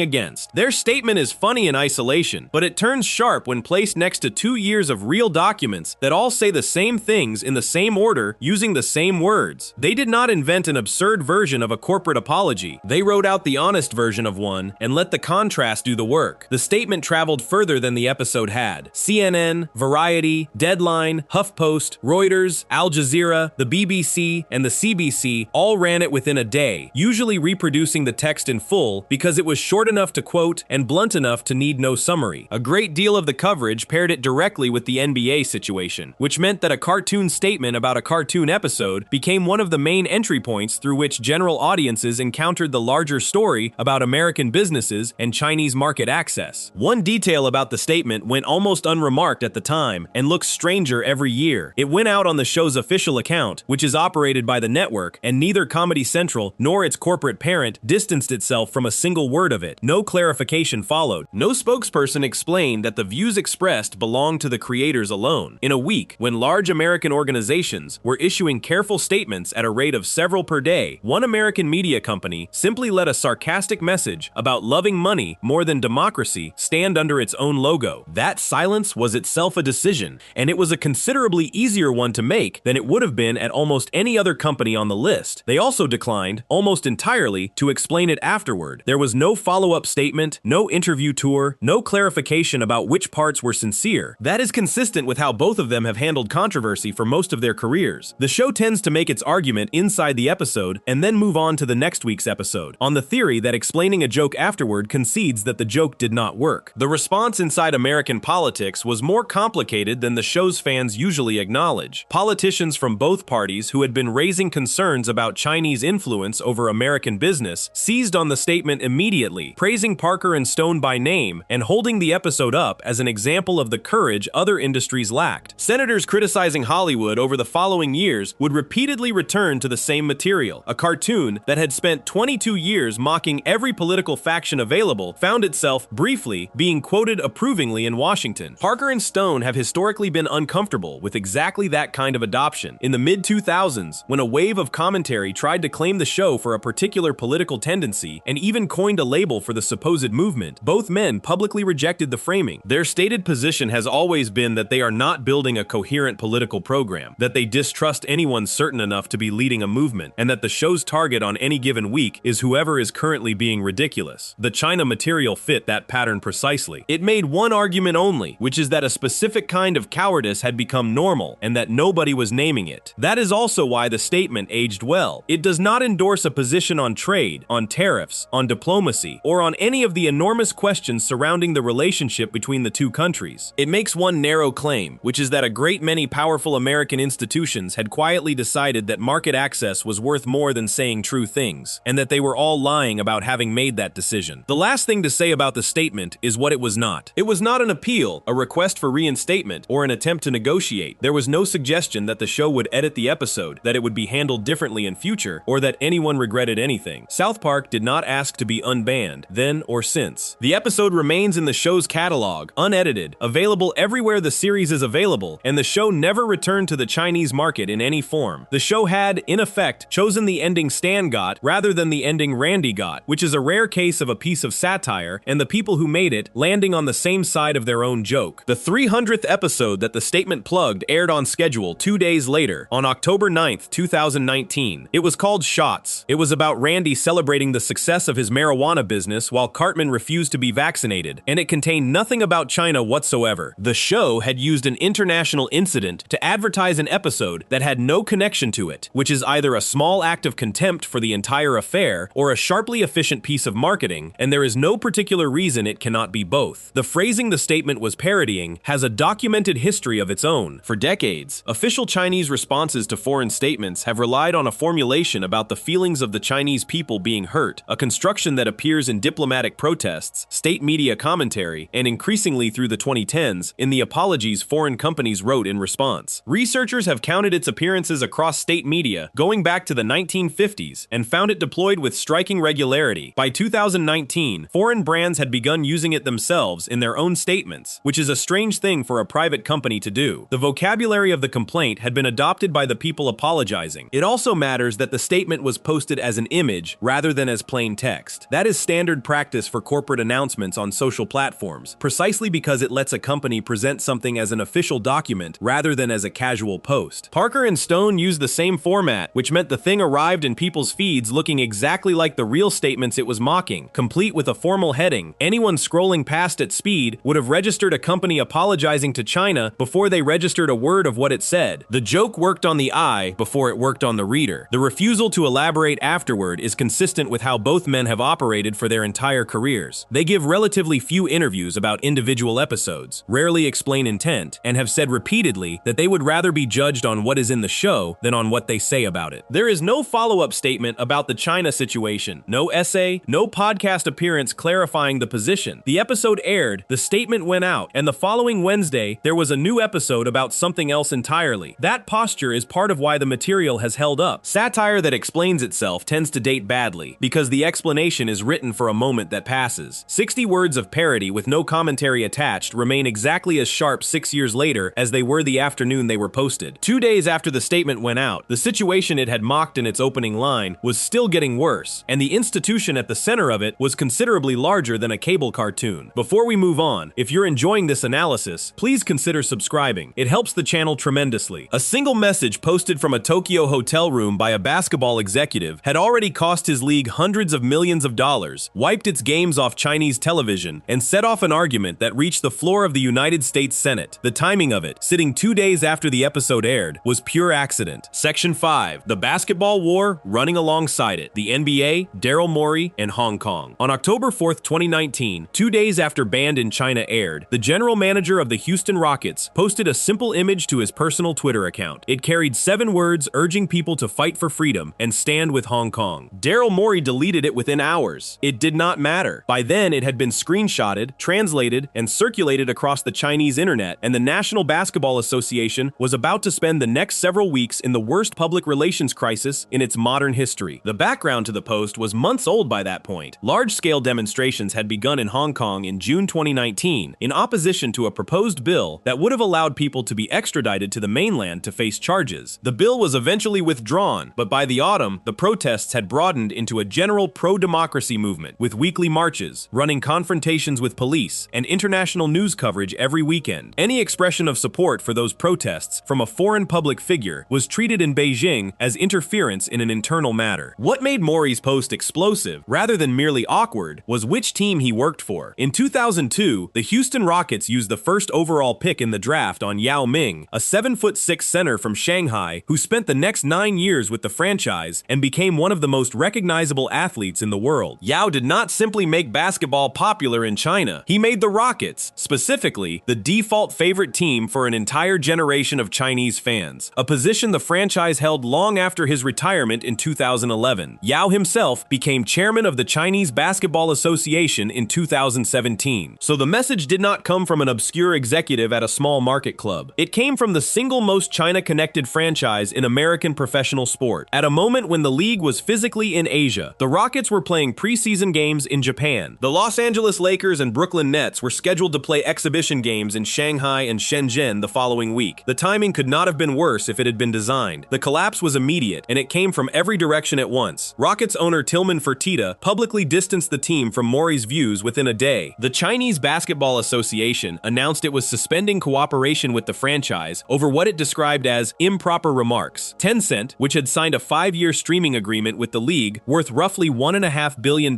against. Their statement is funny in isolation, but it turns sharp when placed next to 2 years of real documents that all say the same things in the same order using the same words. They did not invent an absurd version of a corporate apology. They wrote out the honest version of one and let the contrast do the work. The statement traveled further than the episode had. CNN, Variety, Deadline, HuffPost, Reuters, Al Jazeera, the BBC, and the CBC all ran it within a day, usually reproducing the text in full because it was short enough to quote and blunt enough to need no summary. A great deal of the coverage paired it directly with the NBA situation, which meant that a cartoon statement about a cartoon episode became one of the main entry points through which general audiences encountered the larger story about American businesses and Chinese market access. One detail about the statement went almost unremarked at the time and looks stranger every year. It went out on the show's official account, which is operated by the network, and neither Comedy Central nor its corporate parent distanced itself from a single word of it. No clarification followed. No spokesperson explained that the views expressed belonged to the creators alone. In a week, when large American organizations were issuing careful statements at a rate of several per day, one American media company simply let a sarcastic message about loving money more than democracy stand under its own logo. That silence was itself a decision, and it was a considerably easier one to make than it would have been at almost any other company on the list. They also declined, almost entirely, to explain it afterward. There was no follow-up statement, no interview tour, no clarification about which parts were sincere. That is consistent with how both of them have handled controversy for most of their careers. The show tends to make its argument inside the episode and then move on to the next week's episode, on the theory that explaining a joke afterward concedes that the joke did not work. The response inside American politics was more complicated than the show's fans usually acknowledge. Politicians from both parties who had been raising concerns about Chinese influence over American business seized on the statement immediately, praising Parker and Stone by name and holding the episode up as an example of the courage other industries lacked. Senators criticizing Hollywood over the following years would repeatedly return to the same material. A cartoon that had spent 22 years mocking every political faction available found itself, briefly, being quoted approvingly in Washington. Parker and Stone have historically been uncomfortable with exactly that kind of adoption. In the mid-2000s, when a wave of commentary tried to claim the show for a particular political tendency and even coined a label for the supposed movement, both men publicly rejected the framing. Their stated position has always been that they are not building a coherent political program, that they distrust anyone certain enough to be leading a movement, and that the show's target on any given week is whoever is currently being ridiculous. The China material fit that pattern precisely. It made one argument only, which is that a specific kind of cowardice had become normal and that nobody was naming it. That is also why the statement aged well. It does not endorse a position on trade, on tariffs, on diplomacy, or on any of the enormous questions surrounding the relationship between the two countries. It makes one narrow claim, which is that a great many powerful American institutions had quietly decided that market access was worth more than saying true things, and that they were all lying about having made that decision. The last thing to say about the statement is what it was not. It was not an appeal, a request for reinstatement, or an attempt to negotiate. There was no suggestion that the show would edit the episode, that it would be handled differently in future, or that anyone regretted anything. South Park did not ask to be unbanned, then or since. The episode remains in the show's catalog, unedited, available everywhere the series is available, and the show never returned to the Chinese market in any form. The show had, in effect, chosen the ending Stan got rather than the ending Randy got, which is a rare case of a piece of satire and the people who made it landing on the same side of their own joke. The 300th episode that the statement plugged aired on schedule 2 days later, on October 9th, 2019. It was called Shots. It was about Randy celebrating the success of his marijuana business while Cartman refused to be vaccinated, and it contained nothing about China whatsoever. The show had used an international incident to advertise an episode that had no connection to it, which is either a small act of contempt for the entire affair or a sharply efficient piece of marketing, and there is no particular reason it cannot be both. The phrasing the statement was parodying has a documented history of its own. For decades, official Chinese responses to foreign statements have relied on a formulation about the feelings of the Chinese people being hurt, a construction that appears in diplomatic protests, state media commentary, and increasingly through the 2010s, in the apologies foreign companies wrote in response. Researchers have counted its appearances across state media going back to the 1950s and found it deployed with striking regularity. By 2019, foreign brands had begun using it themselves in their own statements, which is a strange thing for a private company to do. The vocabulary vocabulary of the complaint had been adopted by the people apologizing. It also matters that the statement was posted as an image rather than as plain text. That is standard practice for corporate announcements on social platforms, precisely because it lets a company present something as an official document rather than as a casual post. Parker and Stone used the same format, which meant the thing arrived in people's feeds looking exactly like the real statements it was mocking, complete with a formal heading. Anyone scrolling past at speed would have registered a company apologizing to China before they registered a word of what it said. The joke worked on the eye before it worked on the reader. The refusal to elaborate afterward is consistent with how both men have operated for their entire careers. They give relatively few interviews about individual episodes, rarely explain intent, and have said repeatedly that they would rather be judged on what is in the show than on what they say about it. There is no follow-up statement about the China situation, no essay, no podcast appearance clarifying the position. The episode aired, the statement went out, and the following Wednesday, there was a new episode about something else entirely. That posture is part of why the material has held up. Satire that explains itself tends to date badly, because the explanation is written for a moment that passes. 60 words of parody with no commentary attached remain exactly as sharp 6 years later as they were the afternoon they were posted. 2 days after the statement went out, the situation it had mocked in its opening line was still getting worse, and the institution at the center of it was considerably larger than a cable cartoon. Before we move on, if you're enjoying this analysis, please consider subscribing. It helps the channel tremendously. A single message posted from a Tokyo hotel room by a basketball executive had already cost his league hundreds of millions of dollars, wiped its games off Chinese television, and set off an argument that reached the floor of the United States Senate. The timing of it, sitting 2 days after the episode aired, was pure accident. Section 5. The basketball war running alongside it. The NBA, Daryl Morey, and Hong Kong. On October 4th, 2019, 2 days after Banned in China aired, the general manager of the Houston Rockets posted a simple image to his personal Twitter account. It carried 7 words urging people to fight for freedom and stand with Hong Kong. Daryl Morey deleted it within hours. It did not matter. By then, it had been screenshotted, translated, and circulated across the Chinese internet, and the National Basketball Association was about to spend the next several weeks in the worst public relations crisis in its modern history. The background to the post was months old by that point. Large-scale demonstrations had begun in Hong Kong in June 2019 in opposition to a proposed bill that would have allowed people to be extradited to the mainland to face charges. The bill was eventually withdrawn, but by the autumn, the protests had broadened into a general pro-democracy movement, with weekly marches, running confrontations with police, and international news coverage every weekend. Any expression of support for those protests from a foreign public figure was treated in Beijing as interference in an internal matter. What made Morey's post explosive, rather than merely awkward, was which team he worked for. In 2002, the Houston Rockets used the first overall pick in the draft on Yao Ming, a 7'6" center from Shanghai who spent the next 9 years with the franchise and became one of the most recognizable athletes in the world. Yao did not simply make basketball popular in China. He made the Rockets, specifically, the default favorite team for an entire generation of Chinese fans, a position the franchise held long after his retirement in 2011. Yao himself became chairman of the Chinese Basketball Association in 2017. So the message did not come from an obscure executive at a small market club. It came from the single most China-connected franchise in American professional sport. At a moment when the league was physically in Asia, the Rockets were playing preseason games in Japan. The Los Angeles Lakers and Brooklyn Nets were scheduled to play exhibition games in Shanghai and Shenzhen the following week. The timing could not have been worse if it had been designed. The collapse was immediate, and it came from every direction at once. Rockets owner Tillman Fertitta publicly distanced the team from Morey's views within a day. The Chinese Basketball Association announced it was suspending cooperation with the franchise over what it described as improper remarks. Tencent, which had signed a 5-year streaming agreement with the league worth roughly $1.5 billion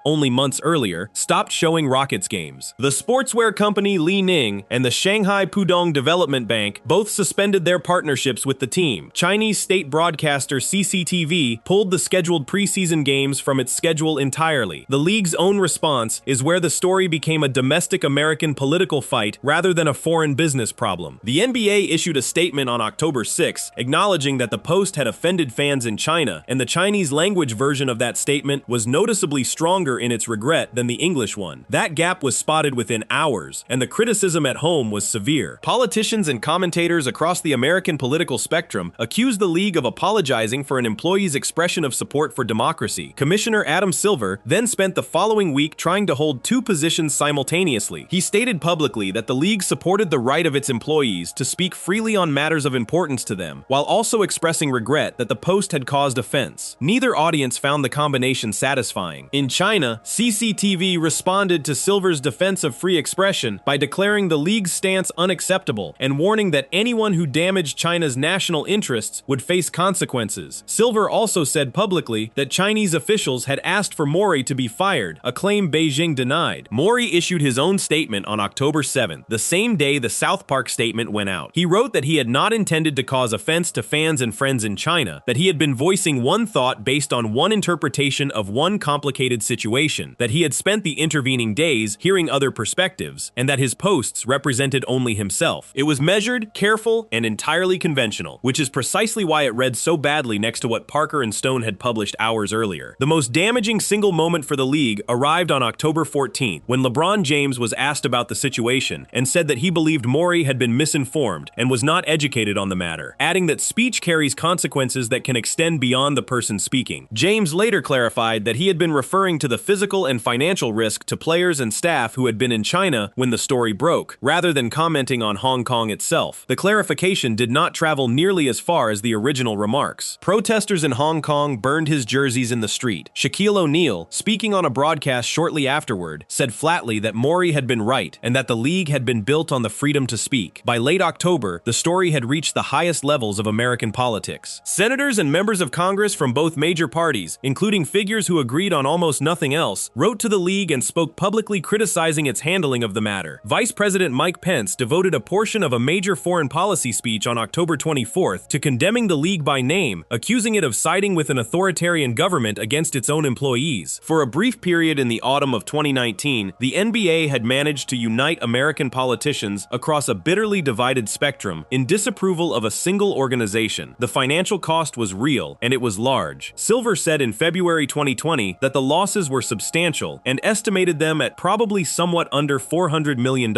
only months earlier, stopped showing Rockets games. The sportswear company Li Ning and the Shanghai Pudong Development Bank both suspended their partnerships with the team. Chinese state broadcaster CCTV pulled the scheduled preseason games from its schedule entirely. The league's own response is where the story became a domestic American political fight rather than a foreign business problem. The NBA issued a statement on October 6, acknowledging that the post had offended fans in China, and the Chinese language version of that statement was noticeably stronger in its regret than the English one. That gap was spotted within hours, and the criticism at home was severe. Politicians and commentators across the American political spectrum accused the league of apologizing for an employee's expression of support for democracy. Commissioner Adam Silver then spent the following week trying to hold two positions simultaneously. He stated publicly that the league supported the right of its employees to speak freely on matters of importance to them, while also expressing regret that the post had caused offense. Neither audience found the combination satisfying. In China, CCTV responded to Silver's defense of free expression by declaring the league's stance unacceptable and warning that anyone who damaged China's national interests would face consequences. Silver also said publicly that Chinese officials had asked for Mori to be fired, a claim Beijing denied. Mori issued his own statement on October 7th, the same day the South Park statement went out. He wrote that he had not intended to cause offense to fans and friends in China, that he had been voicing one thought based on one interpretation of one complicated situation, that he had spent the intervening days hearing other perspectives, and that his posts represented only himself. It was measured, careful, and entirely conventional, which is precisely why it read so badly next to what Parker and Stone had published hours earlier. The most damaging single moment for the league arrived on October 14th, when LeBron James was asked about the situation and said that he believed Mori had been misinformed and was not educated on the matter, adding that speech carries consequences that can extend beyond the person speaking. James later clarified that he had been referring to the physical and financial risk to players and staff who had been in China when the story broke, rather than commenting on Hong Kong itself. The clarification did not travel nearly as far as the original remarks. Protesters in Hong Kong burned his jerseys in the street. Shaquille O'Neal, speaking on a broadcast shortly afterward, said flatly that Mori had been right and that the league had been built on the freedom to speak. By late October, the story had reached the highest levels of American politics. Senators and members of Congress from both major parties, including figures who agreed on almost nothing else, wrote to the league and spoke publicly criticizing its handling of the matter. Vice President Mike Pence devoted a portion of a major foreign policy speech on October 24th to condemning the league by name, accusing it of siding with an authoritarian government against its own employees. For a brief period in the autumn of 2019, the NBA had managed to unite American politicians across a bitterly divided spectrum in disapproval of a single organization. The financial cost was real, and it was large. Silver said in February 2020 that the losses were substantial and estimated them at probably somewhat under $400 million.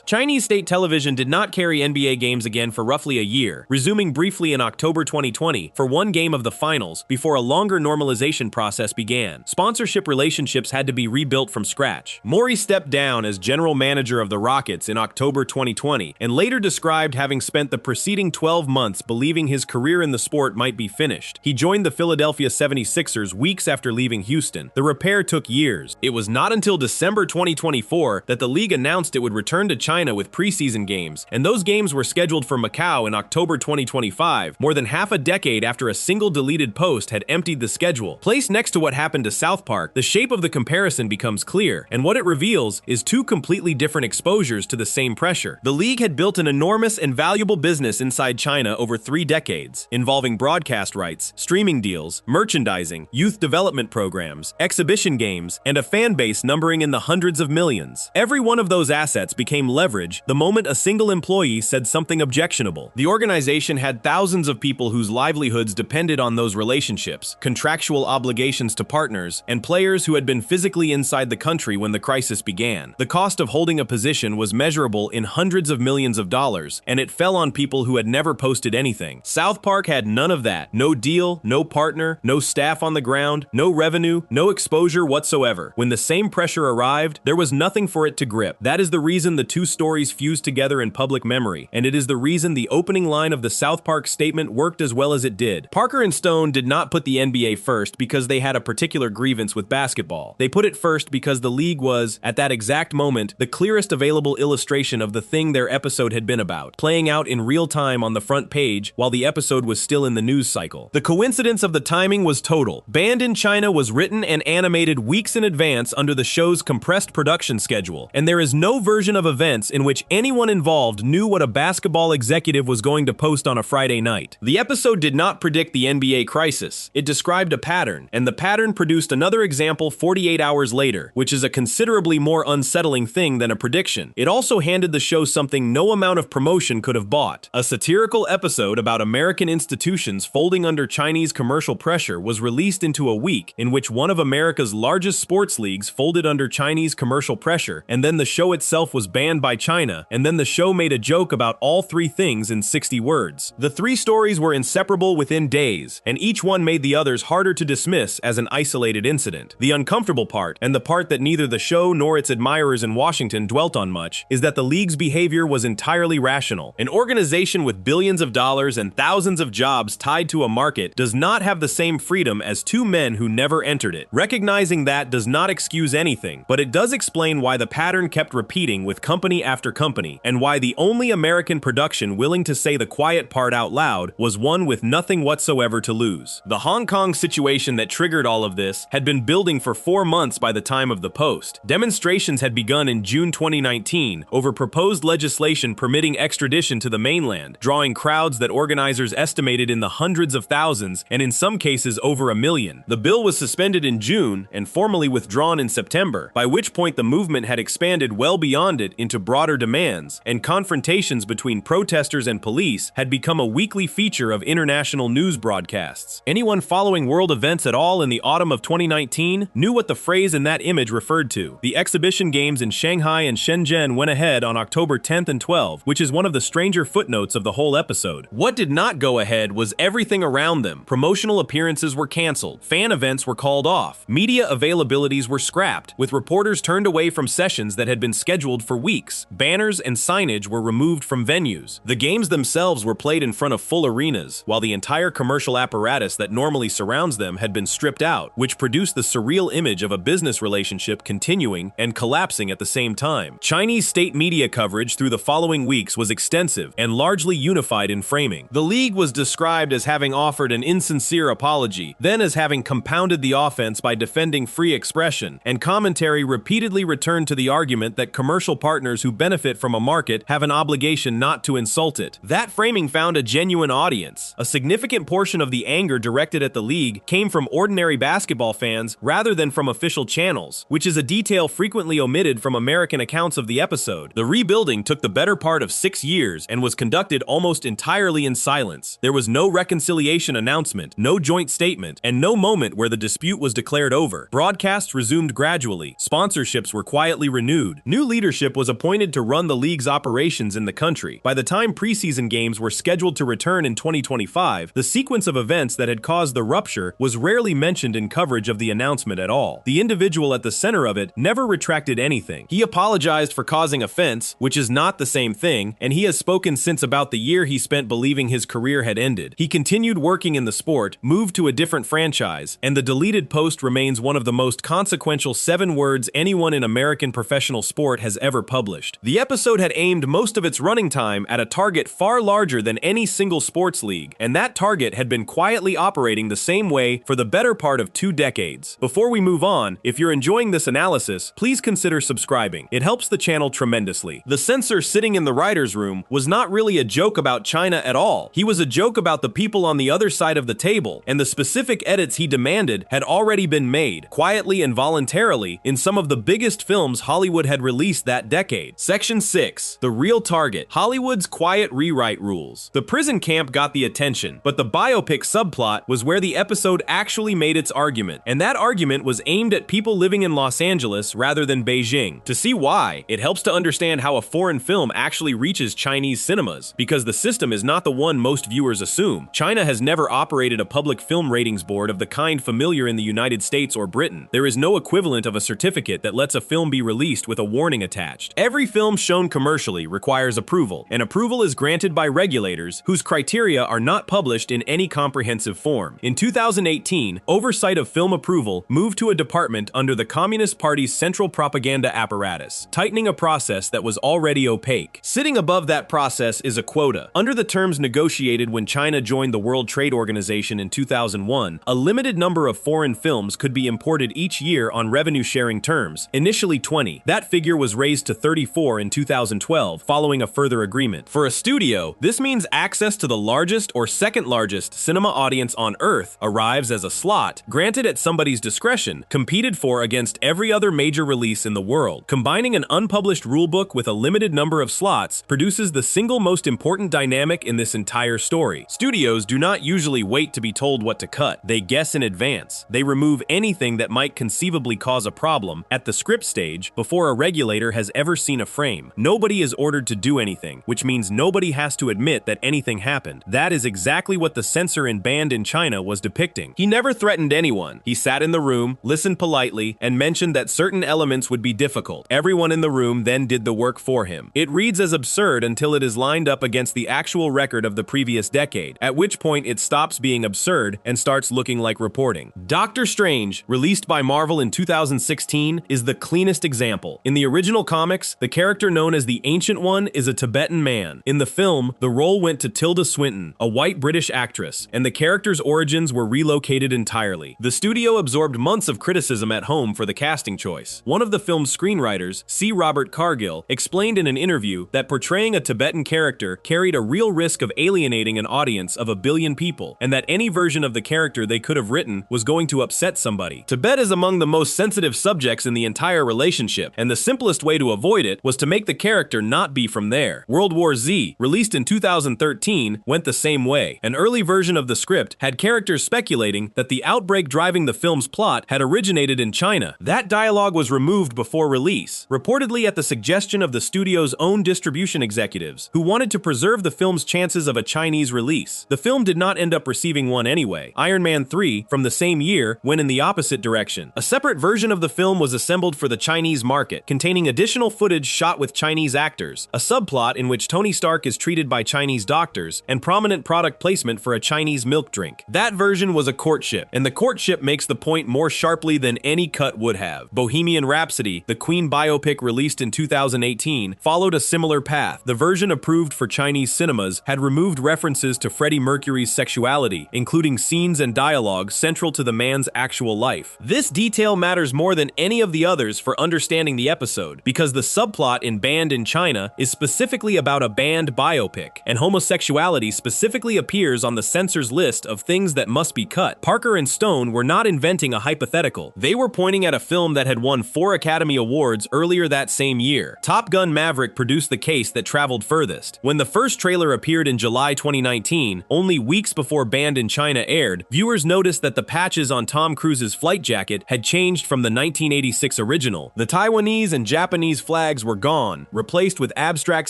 Chinese state television did not carry NBA games again for roughly a year, resuming briefly in October 2020 for one game of the finals before a longer normalization process began. Sponsorship relationships had to be rebuilt from scratch. Mori stepped down as general manager of the Rockets in October 2020 and later described having spent the preceding 12 months believing his career in the sport might be finished. He joined the Philadelphia 76ers weeks after leaving Houston. The repair took years. It was not until December 2024 that the league announced it would return to China with preseason games, and those games were scheduled for Macau in October 2025, more than half a decade after a single deleted post had emptied the schedule. Placed next to what happened to South Park, the shape of the comparison becomes clear, and what it reveals is two completely different exposures to the same pressure. The league had built an enormous and valuable business inside China over 3 decades, involving broadcast rights, streaming deals, merchandising, youth development programs, exhibition games, and a fan base numbering in the hundreds of millions. Every one of those assets became leverage the moment a single employee said something objectionable. The organization had thousands of people whose livelihoods depended on those relationships, contractual obligations to partners, and players who had been physically inside the country when the crisis began. The cost of holding a position was measurable in hundreds of millions of dollars, and it fell on people who had never posted anything. South Park had none of that. No deal, no partner, no staff on the ground, no revenue, no exposure whatsoever. When the same pressure arrived, there was nothing for it to grip. That is the reason the two stories fused together in public memory, and it is the reason the opening line of the South Park statement worked as well as it did. Parker and Stone did not put the NBA first because they had a particular grievance with basketball. They put it first because the league was, at that exact moment, the clearest available illustration of the thing their episode had been about, playing out in real time on the front page while the episode was still in the news cycle. The coincidence of the timing was total. Banned in China was written and animated weeks in advance under the show's compressed production schedule, and there is no version of events in which anyone involved knew what a basketball executive was going to post on a Friday night. The episode did not predict the NBA crisis. It described a pattern, and the pattern produced another example 48 hours later, which is a considerably more unsettling thing than a prediction. It also handed the show something no amount of promotion could have bought. A satirical episode about American institutions folding under Chinese commercial pressure was released into a week in which one of America's largest sports leagues folded under Chinese commercial pressure, and then the show itself was banned by China, and then the show made a joke about all three things in 60 words. The three stories were inseparable within days, and each one made the others harder to dismiss as an isolated incident. The uncomfortable part, and the part that neither the show nor its admirers in Washington dwelt on much, is that the league's behavior was entirely rational irrational. An organization with billions of dollars and thousands of jobs tied to a market does not have the same freedom as two men who never entered it. Recognizing that does not excuse anything, but it does explain why the pattern kept repeating with company after company, and why the only American production willing to say the quiet part out loud was one with nothing whatsoever to lose. The Hong Kong situation that triggered all of this had been building for 4 months by the time of the post. Demonstrations had begun in June 2019 over proposed legislation permitting extradition to the mainland, drawing crowds that organizers estimated in the hundreds of thousands and in some cases over 1 million. The bill was suspended in June and formally withdrawn in September, by which point the movement had expanded well beyond it into broader demands, and confrontations between protesters and police had become a weekly feature of international news broadcasts. Anyone following world events at all in the autumn of 2019 knew what the phrase in that image referred to. The exhibition games in Shanghai and Shenzhen went ahead on October 10th and 12th, which is one of the stranger footnotes of the whole episode. What did not go ahead was everything around them. Promotional appearances were canceled, fan events were called off, media availabilities were scrapped, with reporters turned away from sessions that had been scheduled for weeks. Banners and signage were removed from venues. The games themselves were played in front of full arenas, while the entire commercial apparatus that normally surrounds them had been stripped out, which produced the surreal image of a business relationship continuing and collapsing at the same time. Chinese state media coverage through the following weeks was extensive and largely unified in framing. The league was described as having offered an insincere apology, then as having compounded the offense by defending free expression, and commentary repeatedly returned to the argument that commercial partners who benefit from a market have an obligation not to insult it. That framing found a genuine audience. A significant portion of the anger directed at the league came from ordinary basketball fans rather than from official channels, which is a detail frequently omitted from American accounts of the episode. The rebuilding took the better part of 6 years and was conducted almost entirely in silence. There was no reconciliation announcement, no joint statement, and no moment where the dispute was declared over. Broadcasts resumed gradually. Sponsorships were quietly renewed. New leadership was appointed to run the league's operations in the country. By the time preseason games were scheduled to return in 2025, the sequence of events that had caused the rupture was rarely mentioned in coverage of the announcement at all. The individual at the center of it never retracted anything. He apologized for causing offense, which is not the same thing, and he has spoken since about the year he spent believing his career had ended. He continued working in the sport, moved to a different franchise, and the deleted post remains one of the most consequential 7 words anyone in American professional sport has ever published. The episode had aimed most of its running time at a target far larger than any single sports league, and that target had been quietly operating the same way for the better part of 2 decades. Before we move on, if you're enjoying this analysis, please consider subscribing. It helps the channel tremendously. The censor sitting in the writer's room was not really a joke about China at all. He was a joke about the people on the other side of the table, and the specific edits he demanded had already been made, quietly and voluntarily, in some of the biggest films Hollywood had released that decade. Section 6. The Real Target. Hollywood's Quiet Rewrite Rules. The prison camp got the attention, but the biopic subplot was where the episode actually made its argument, and that argument was aimed at people living in Los Angeles rather than Beijing. To see why, it helps to understand how a foreign film actually reaches Chinese cinemas, because the system is not the one most viewers assume. China has never operated a public film ratings board of the kind familiar in the United States or Britain. There is no equivalent of a certificate that lets a film be released with a warning attached. Every film shown commercially requires approval, and approval is granted by regulators whose criteria are not published in any comprehensive form. In 2018, oversight of film approval moved to a department under the Communist Party's central propaganda apparatus, tightening a process that was already opaque. Sitting above that process is a quota. Under the terms negotiated when China joined the World Trade Organization in 2001, a limited number of foreign films could be imported each year on revenue-sharing terms, initially 20. That figure was raised to 34 in 2012, following a further agreement. For a studio, this means access to the largest or second largest cinema audience on Earth arrives as a slot, granted at somebody's discretion, competed for against every other major release in the world. Combining an unpublished rulebook with a limited number of slots produces the single most important dynamic in this entire story. Studios do not usually wait to be told what to cut. They guess in advance. They remove anything that might conceivably cause a problem at the script stage before a regulator has ever seen a frame. Nobody is ordered to do anything, which means nobody has to admit that anything happened. That is exactly what the censor and banned in China was depicting. He never threatened anyone. He sat in the room, listened politely, and mentioned that certain elements would be difficult. Everyone in the room then did the work for him. It reads as absurd absurd until it is lined up against the actual record of the previous decade, at which point it stops being absurd and starts looking like reporting. Doctor Strange, released by Marvel in 2016, is the cleanest example. In the original comics, the character known as the Ancient One is a Tibetan man. In the film, the role went to Tilda Swinton, a white British actress, and the character's origins were relocated entirely. The studio absorbed months of criticism at home for the casting choice. One of the film's screenwriters, C. Robert Cargill, explained in an interview that portraying a Tibetan character carried a real risk of alienating an audience of 1 billion people, and that any version of the character they could have written was going to upset somebody. Tibet is among the most sensitive subjects in the entire relationship, and the simplest way to avoid it was to make the character not be from there. World War Z, released in 2013, went the same way. An early version of the script had characters speculating that the outbreak driving the film's plot had originated in China. That dialogue was removed before release, reportedly at the suggestion of the studio's own distribution executives, who wanted to preserve the film's chances of a Chinese release. The film did not end up receiving one anyway. Iron Man 3, from the same year, went in the opposite direction. A separate version of the film was assembled for the Chinese market, containing additional footage shot with Chinese actors, a subplot in which Tony Stark is treated by Chinese doctors, and prominent product placement for a Chinese milk drink. That version was a courtship, and the courtship makes the point more sharply than any cut would have. Bohemian Rhapsody, the Queen biopic released in 2018, followed a similar path. The version approved for Chinese cinemas had removed references to Freddie Mercury's sexuality, including scenes and dialogue central to the man's actual life. This detail matters more than any of the others for understanding the episode, because the subplot in Banned in China is specifically about a banned biopic, and homosexuality specifically appears on the censor's list of things that must be cut. Parker and Stone were not inventing a hypothetical. They were pointing at a film that had won 4 Academy Awards earlier that same year. Top Gun: Maverick produced the case that traveled furthest. When the first trailer appeared in July 2019, only weeks before Banned in China aired, viewers noticed that the patches on Tom Cruise's flight jacket had changed from the 1986 original. The Taiwanese and Japanese flags were gone, replaced with abstract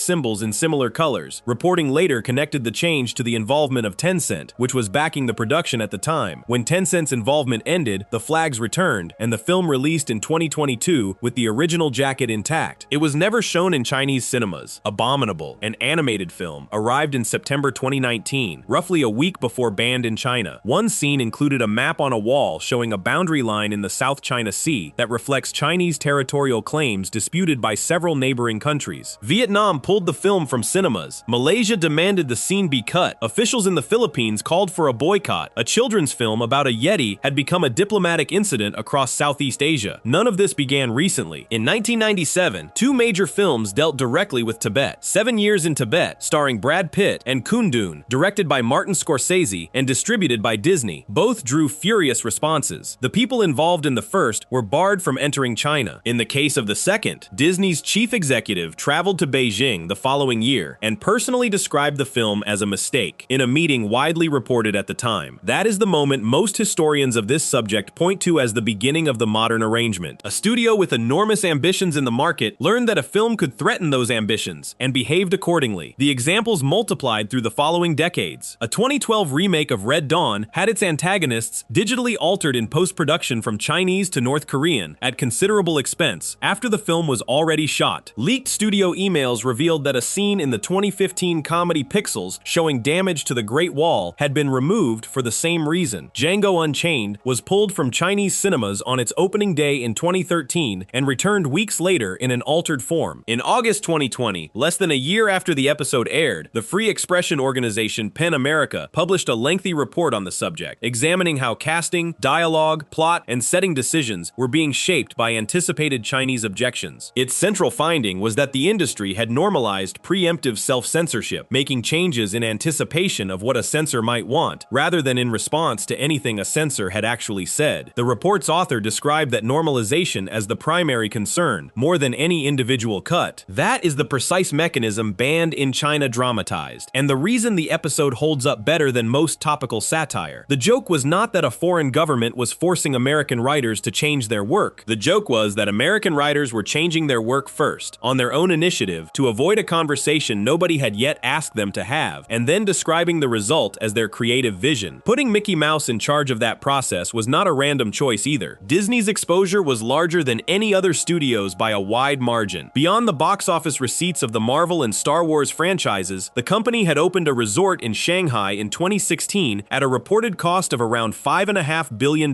symbols in similar colors. Reporting later connected the change to the involvement of Tencent, which was backing the production at the time. When Tencent's involvement ended, the flags returned, and the film released in 2022 with the original jacket intact. It was never shown in Chinese cinemas. Abominable, an animated film, arrived in September 2019, roughly a week before Banned in China. One scene included a map on a wall showing a boundary line in the South China Sea that reflects Chinese territorial claims disputed by several neighboring countries. Vietnam pulled the film from cinemas. Malaysia demanded the scene be cut. Officials in the Philippines called for a boycott. A children's film about a Yeti had become a diplomatic incident across Southeast Asia. None of this began recently. In 1997, 2 major films dealt directly with Tibet. 7 Years in Tibet, starring Brad Pitt, and Kundun, directed by Martin Scorsese and distributed by Disney. Both drew furious responses. The people involved in the first were barred from entering China. In the case of the second, Disney's chief executive traveled to Beijing the following year and personally described the film as a mistake in a meeting widely reported at the time. That is the moment most historians of this subject point to as the beginning of the modern arrangement. A studio with enormous ambitions in the market learned that a film could threaten those ambitions and behaved accordingly. The examples multiplied through the following decades. A 2012 remake of Red Dawn had its antagonists digitally altered in post-production from Chinese to North Korean at considerable expense after the film was already shot. Leaked studio emails revealed that a scene in the 2015 comedy Pixels showing damage to the Great Wall had been removed for the same reason. Django Unchained was pulled from Chinese cinemas on its opening day in 2013 and returned weeks later in an altered form. In August 2020, less than a year after the episode aired, the free expression organization PEN America published a lengthy report on the subject, examining how casting, dialogue, plot, and setting decisions were being shaped by anticipated Chinese objections. Its central finding was that the industry had normalized preemptive self-censorship, making changes in anticipation of what a censor might want, rather than in response to anything a censor had actually said. The report's author described that normalization as the primary concern, more than any individual cut. That is the precise mechanism Banned in China dramatized, and the reason the episode holds up better than most topical satire. The joke was not that a foreign government was forcing American writers to change their work. The joke was that American writers were changing their work first, on their own initiative, to avoid a conversation nobody had yet asked them to have, and then describing the result as their creative vision. Putting Mickey Mouse in charge of that process was not a random choice either. Disney's exposure was larger than any other studio's by a wide margin. Beyond the box office receipts of the Marvel and Star Wars franchises, the company had opened a resort in Shanghai in 2016 at a reported cost of around $5.5 billion,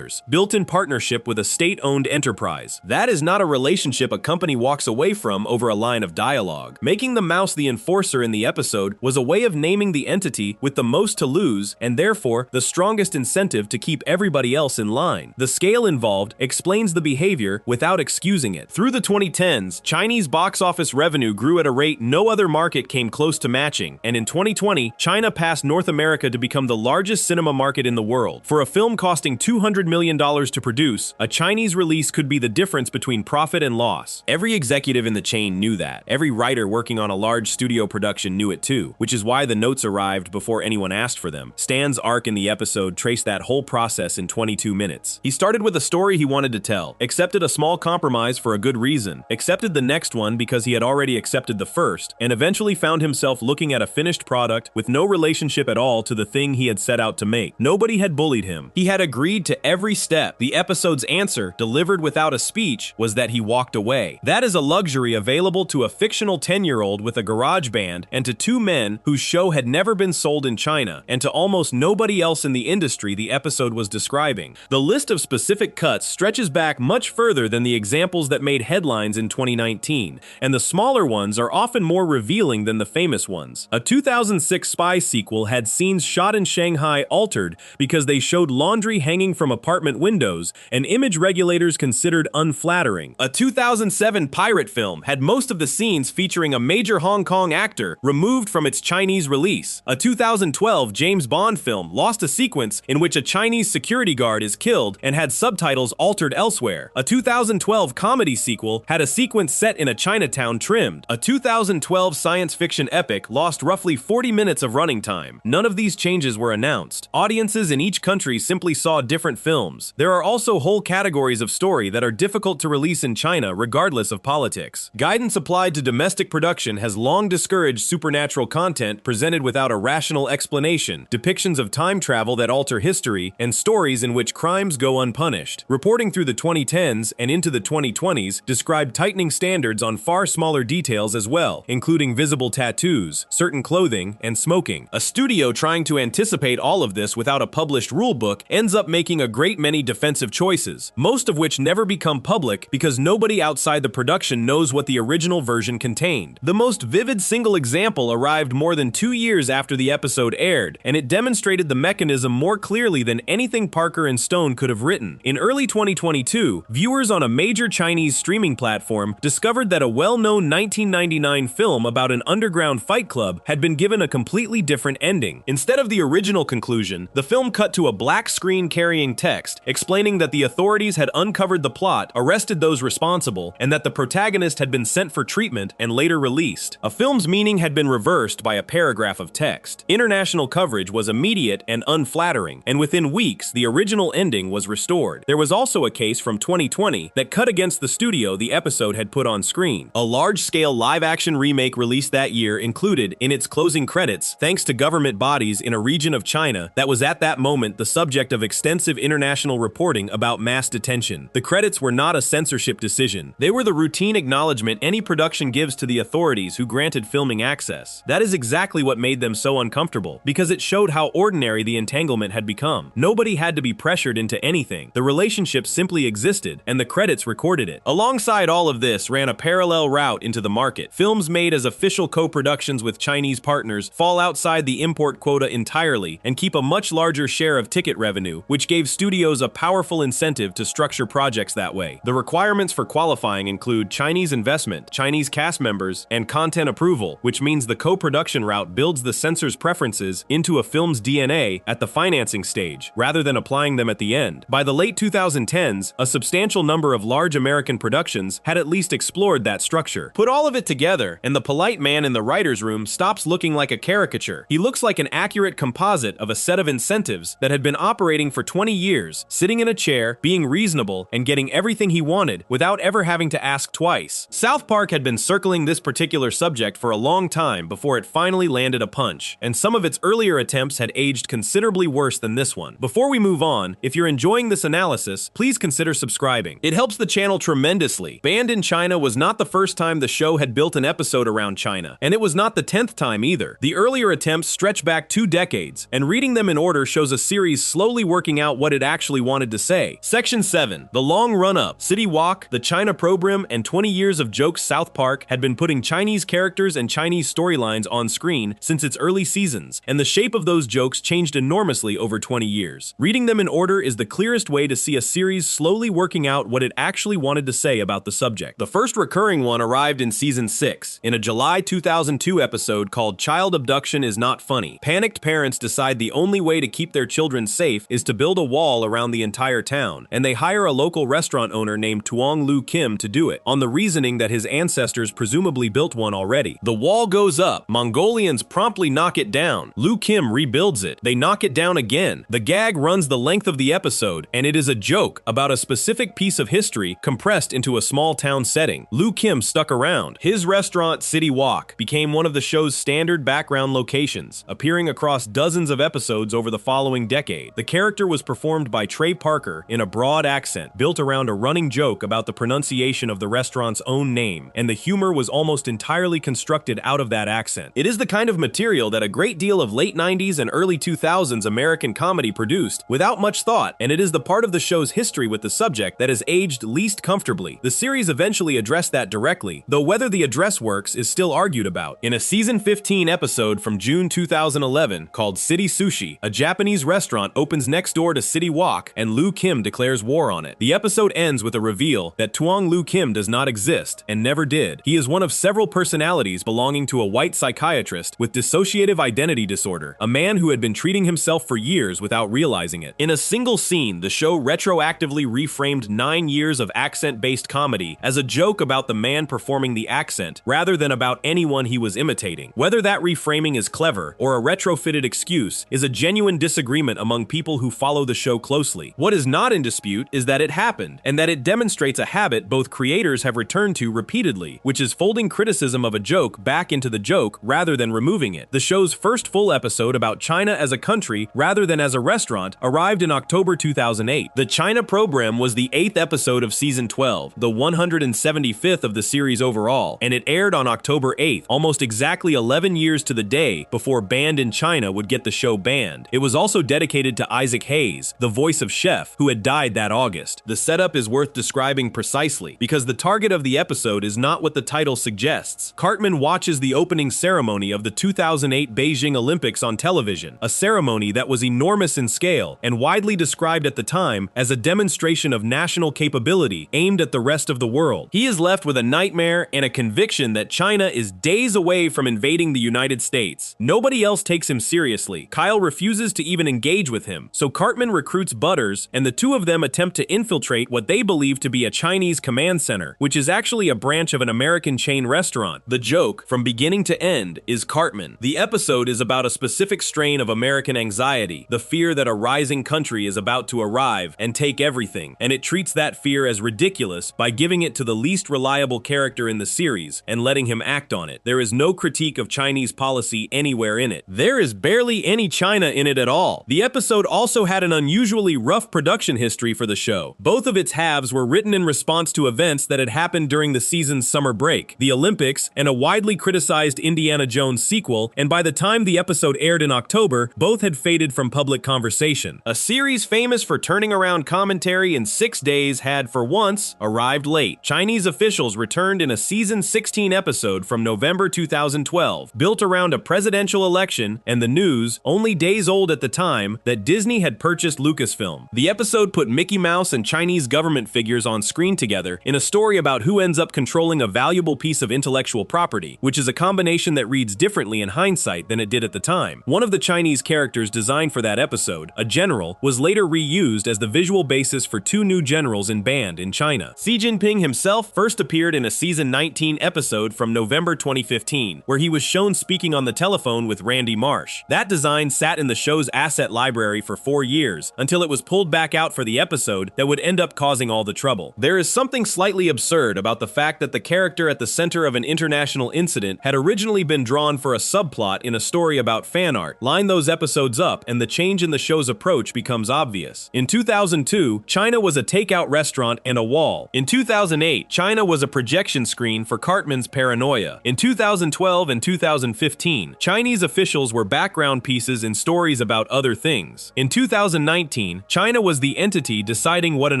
built in partnership with a state-owned enterprise. That is not a relationship a company walks away from over a line of dialogue. Making the mouse the enforcer in the episode was a way of naming the entity with the most to lose and therefore the strongest incentive to keep everybody else in line. The scale involved explains the behavior without excusing it. Through the 2010s, Chinese box office revenue grew at a rate no other market came close to matching, and in 2020, China passed North America to become the largest cinema market in the world. For a film costing $200 million to produce, a Chinese release could be the difference between profit and loss. Every executive in the chain knew that. Every writer working on a large studio production knew it too, which is why the notes arrived before anyone asked for them. Stan's arc in the episode traced that whole process in 22 minutes. He started with a story he wanted to tell, accepted a small compromise for a good reason, accepted the next one because he had already accepted the first, and eventually found himself looking at a finished product with no relationship at all to the thing he had set out to make. Nobody had bullied him. He had agreed to every step. The episode's answer, delivered without a speech, was that he walked away. That is a luxury available to a fictional 10-year-old with a garage band and to two men whose show had never been sold in China, and to almost nobody else in the industry the episode was describing. The list of specific cuts stretches back much further than the examples that made headlines in 2019, and the smaller ones are often more revealing than the famous ones. A 2006 spy sequel had scenes shot in Shanghai altered because they showed laundry hanging from apartment windows, an image regulators considered unflattering. A 2007 pirate film had most of the scenes featuring a major Hong Kong actor removed from its Chinese release. A 2012 James Bond film lost a sequence in which a Chinese security guard is killed and had subtitles altered elsewhere. A 2012 comedy sequel had a sequence set in a Chinatown trimmed. A 2012 science fiction epic lost roughly 40 minutes of running time. None of these changes were announced. Audiences in each country simply saw different films. There are also whole categories of story that are difficult to release in China regardless of politics. Guidance applied to domestic production has long discouraged supernatural content presented without a rational explanation, depictions of time travel that alter history, and stories in which crimes go unpunished. Reporting through the 2010s and into the 2020s described tightening standards on far smaller details as well, including visible tattoos, certain clothing, and smoking. A studio trying to anticipate all of this without a published rulebook ends up making a great many defensive choices, most of which never become public because nobody outside the production knows what the original version contained. The most vivid single example arrived more than 2 years after the episode aired, and it demonstrated the mechanism more clearly than anything Parker and Stone could have written. In early 2022, viewers on a major Chinese streaming platform discovered that a well-known 1999 film about an underground fight club had been given a completely different ending. Instead of the original conclusion, the film cut to a black screen carrying text explaining that the authorities had uncovered the plot, arrested those responsible, and that the protagonist had been sent for treatment and later released. A film's meaning had been reversed by a paragraph of text. International coverage was immediate and unflattering, and within weeks, the original ending was restored. There was also a case from 2020 that cut against the studio the episode had put on screen. A large-scale live-action remake released that year included, in its closing credits, thanks to government bodies in a region of China that was at that moment the subject of extensive international reporting about mass detention. The credits were not a censorship decision. They were the routine acknowledgement any production gives to the authorities who granted filming access. That is exactly what made them so uncomfortable, because it showed how ordinary the entanglement had become. Nobody had to be pressured into anything. The relationship simply existed, and the credits recorded it. Alongside all of this ran a parallel route into the market. Films made as official co-productions with Chinese partners fall outside the import quota entirely and keep a much larger share of ticket revenue, which gave studios a powerful incentive to structure projects that way. The requirements for qualifying include Chinese investment, Chinese cast members, and content approval, which means the co-production route builds the censor's preferences into a film's DNA at the financing stage, rather than applying them at the end. By the late 2010s, a substantial number of large American productions had at least explored that structure. Put all of it together, and the polite man in the writer's room stops looking like a caricature. He looks like an accurate composite of a set of incentives that had been operating for 20 years, sitting in a chair, being reasonable, and getting everything he wanted without ever having to ask twice. South Park had been circling this particular subject for a long time before it finally landed a punch, and some of its earlier attempts had aged considerably worse than this one. Before we move on, if you're enjoying this analysis, please consider subscribing. It helps the channel tremendously. Banned in China was not the first time the show had built built an episode around China, and it was not the 10th time either. The earlier attempts stretch back 2 decades, and reading them in order shows a series slowly working out what it actually wanted to say. Section 7. The Long Run-Up. City Walk, The China Program, and 20 Years of Jokes. South Park had been putting Chinese characters and Chinese storylines on screen since its early seasons, and the shape of those jokes changed enormously over 20 years. Reading them in order is the clearest way to see a series slowly working out what it actually wanted to say about the subject. The first recurring one arrived in Season 6, in a July 2002 episode called Child Abduction is Not Funny. Panicked parents decide the only way to keep their children safe is to build a wall around the entire town, and they hire a local restaurant owner named Tuong Lu Kim to do it, on the reasoning that his ancestors presumably built one already. The wall goes up, Mongolians promptly knock it down. Lu Kim rebuilds it. They knock it down again. The gag runs the length of the episode, and it is a joke about a specific piece of history compressed into a small town setting. Lu Kim stuck around. His restaurant, City Walk, became one of the show's standard background locations, appearing across dozens of episodes over the following decade. The character was performed by Trey Parker in a broad accent, built around a running joke about the pronunciation of the restaurant's own name, and the humor was almost entirely constructed out of that accent. It is the kind of material that a great deal of late 90s and early 2000s American comedy produced without much thought, and it is the part of the show's history with the subject that has aged least comfortably. The series eventually addressed that directly, though whether the address works is still argued about. In a Season 15 episode from June 2011 called City Sushi, a Japanese restaurant opens next door to City Walk, and Lu Kim declares war on it. The episode ends with a reveal that Tuong Lu Kim does not exist, and never did. He is one of several personalities belonging to a white psychiatrist with dissociative identity disorder, a man who had been treating himself for years without realizing it. In a single scene, the show retroactively reframed 9 years of accent-based comedy as a joke about the man performing the accent, rather than about anyone he was imitating. Whether that reframing is clever or a retrofitted excuse is a genuine disagreement among people who follow the show closely. What is not in dispute is that it happened, and that it demonstrates a habit both creators have returned to repeatedly, which is folding criticism of a joke back into the joke rather than removing it. The show's first full episode about China as a country rather than as a restaurant arrived in October 2008. The China Program was the 8th episode of Season 12, the 175th of the series overall, and it aired on October 8th, almost exactly 11 years to the day before Banned in China would get the show banned. It was also dedicated to Isaac Hayes, the voice of Chef, who had died that August. The setup is worth describing precisely, because the target of the episode is not what the title suggests. Cartman watches the opening ceremony of the 2008 Beijing Olympics on television, a ceremony that was enormous in scale and widely described at the time as a demonstration of national capability aimed at the rest of the world. He is left with a nightmare and a conviction that China is days away from invading the United States. Nobody else takes him seriously. Kyle refuses to even engage with him, so Cartman recruits Butters, and the two of them attempt to infiltrate what they believe to be a Chinese command center, which is actually a branch of an American chain restaurant. The joke, from beginning to end, is Cartman. The episode is about a specific strain of American anxiety, the fear that a rising country is about to arrive and take everything, and it treats that fear as ridiculous by giving it to the least reliable character in the series and letting him act on it. There is no critique of Chinese policy anywhere in it. There is barely any China in it at all. The episode also had an unusually rough production history for the show. Both of its halves were written in response to events that had happened during the season's summer break, the Olympics, and a widely criticized Indiana Jones sequel, and by the time the episode aired in October, both had faded from public conversation. A series famous for turning around commentary in 6 days had, for once, arrived late. Chinese officials returned in a Season 16 episode from November 2012, built around a presidential election and the news, only days old at the time, that Disney had purchased Lucasfilm. The episode put Mickey Mouse and Chinese government figures on screen together in a story about who ends up controlling a valuable piece of intellectual property, which is a combination that reads differently in hindsight than it did at the time. One of the Chinese characters designed for that episode, a general, was later reused as the visual basis for 2 new generals in Banned in China. Xi Jinping himself first appeared in a Season 19 episode from November 2015, where he was shown speaking on the telephone with Randy Marsh. That design sat in the show's asset library for 4 years, until it was pulled back out for the episode that would end up causing all the trouble. There is something slightly absurd about the fact that the character at the center of an international incident had originally been drawn for a subplot in a story about fan art. Line those episodes up, and the change in the show's approach becomes obvious. In 2002, China was a takeout restaurant and a wall. In 2008, China was a projection screen for Cartman's paranoia. In 2012 and 2015, Chinese officials were background pieces in stories about other things. In 2019, China was the entity deciding what an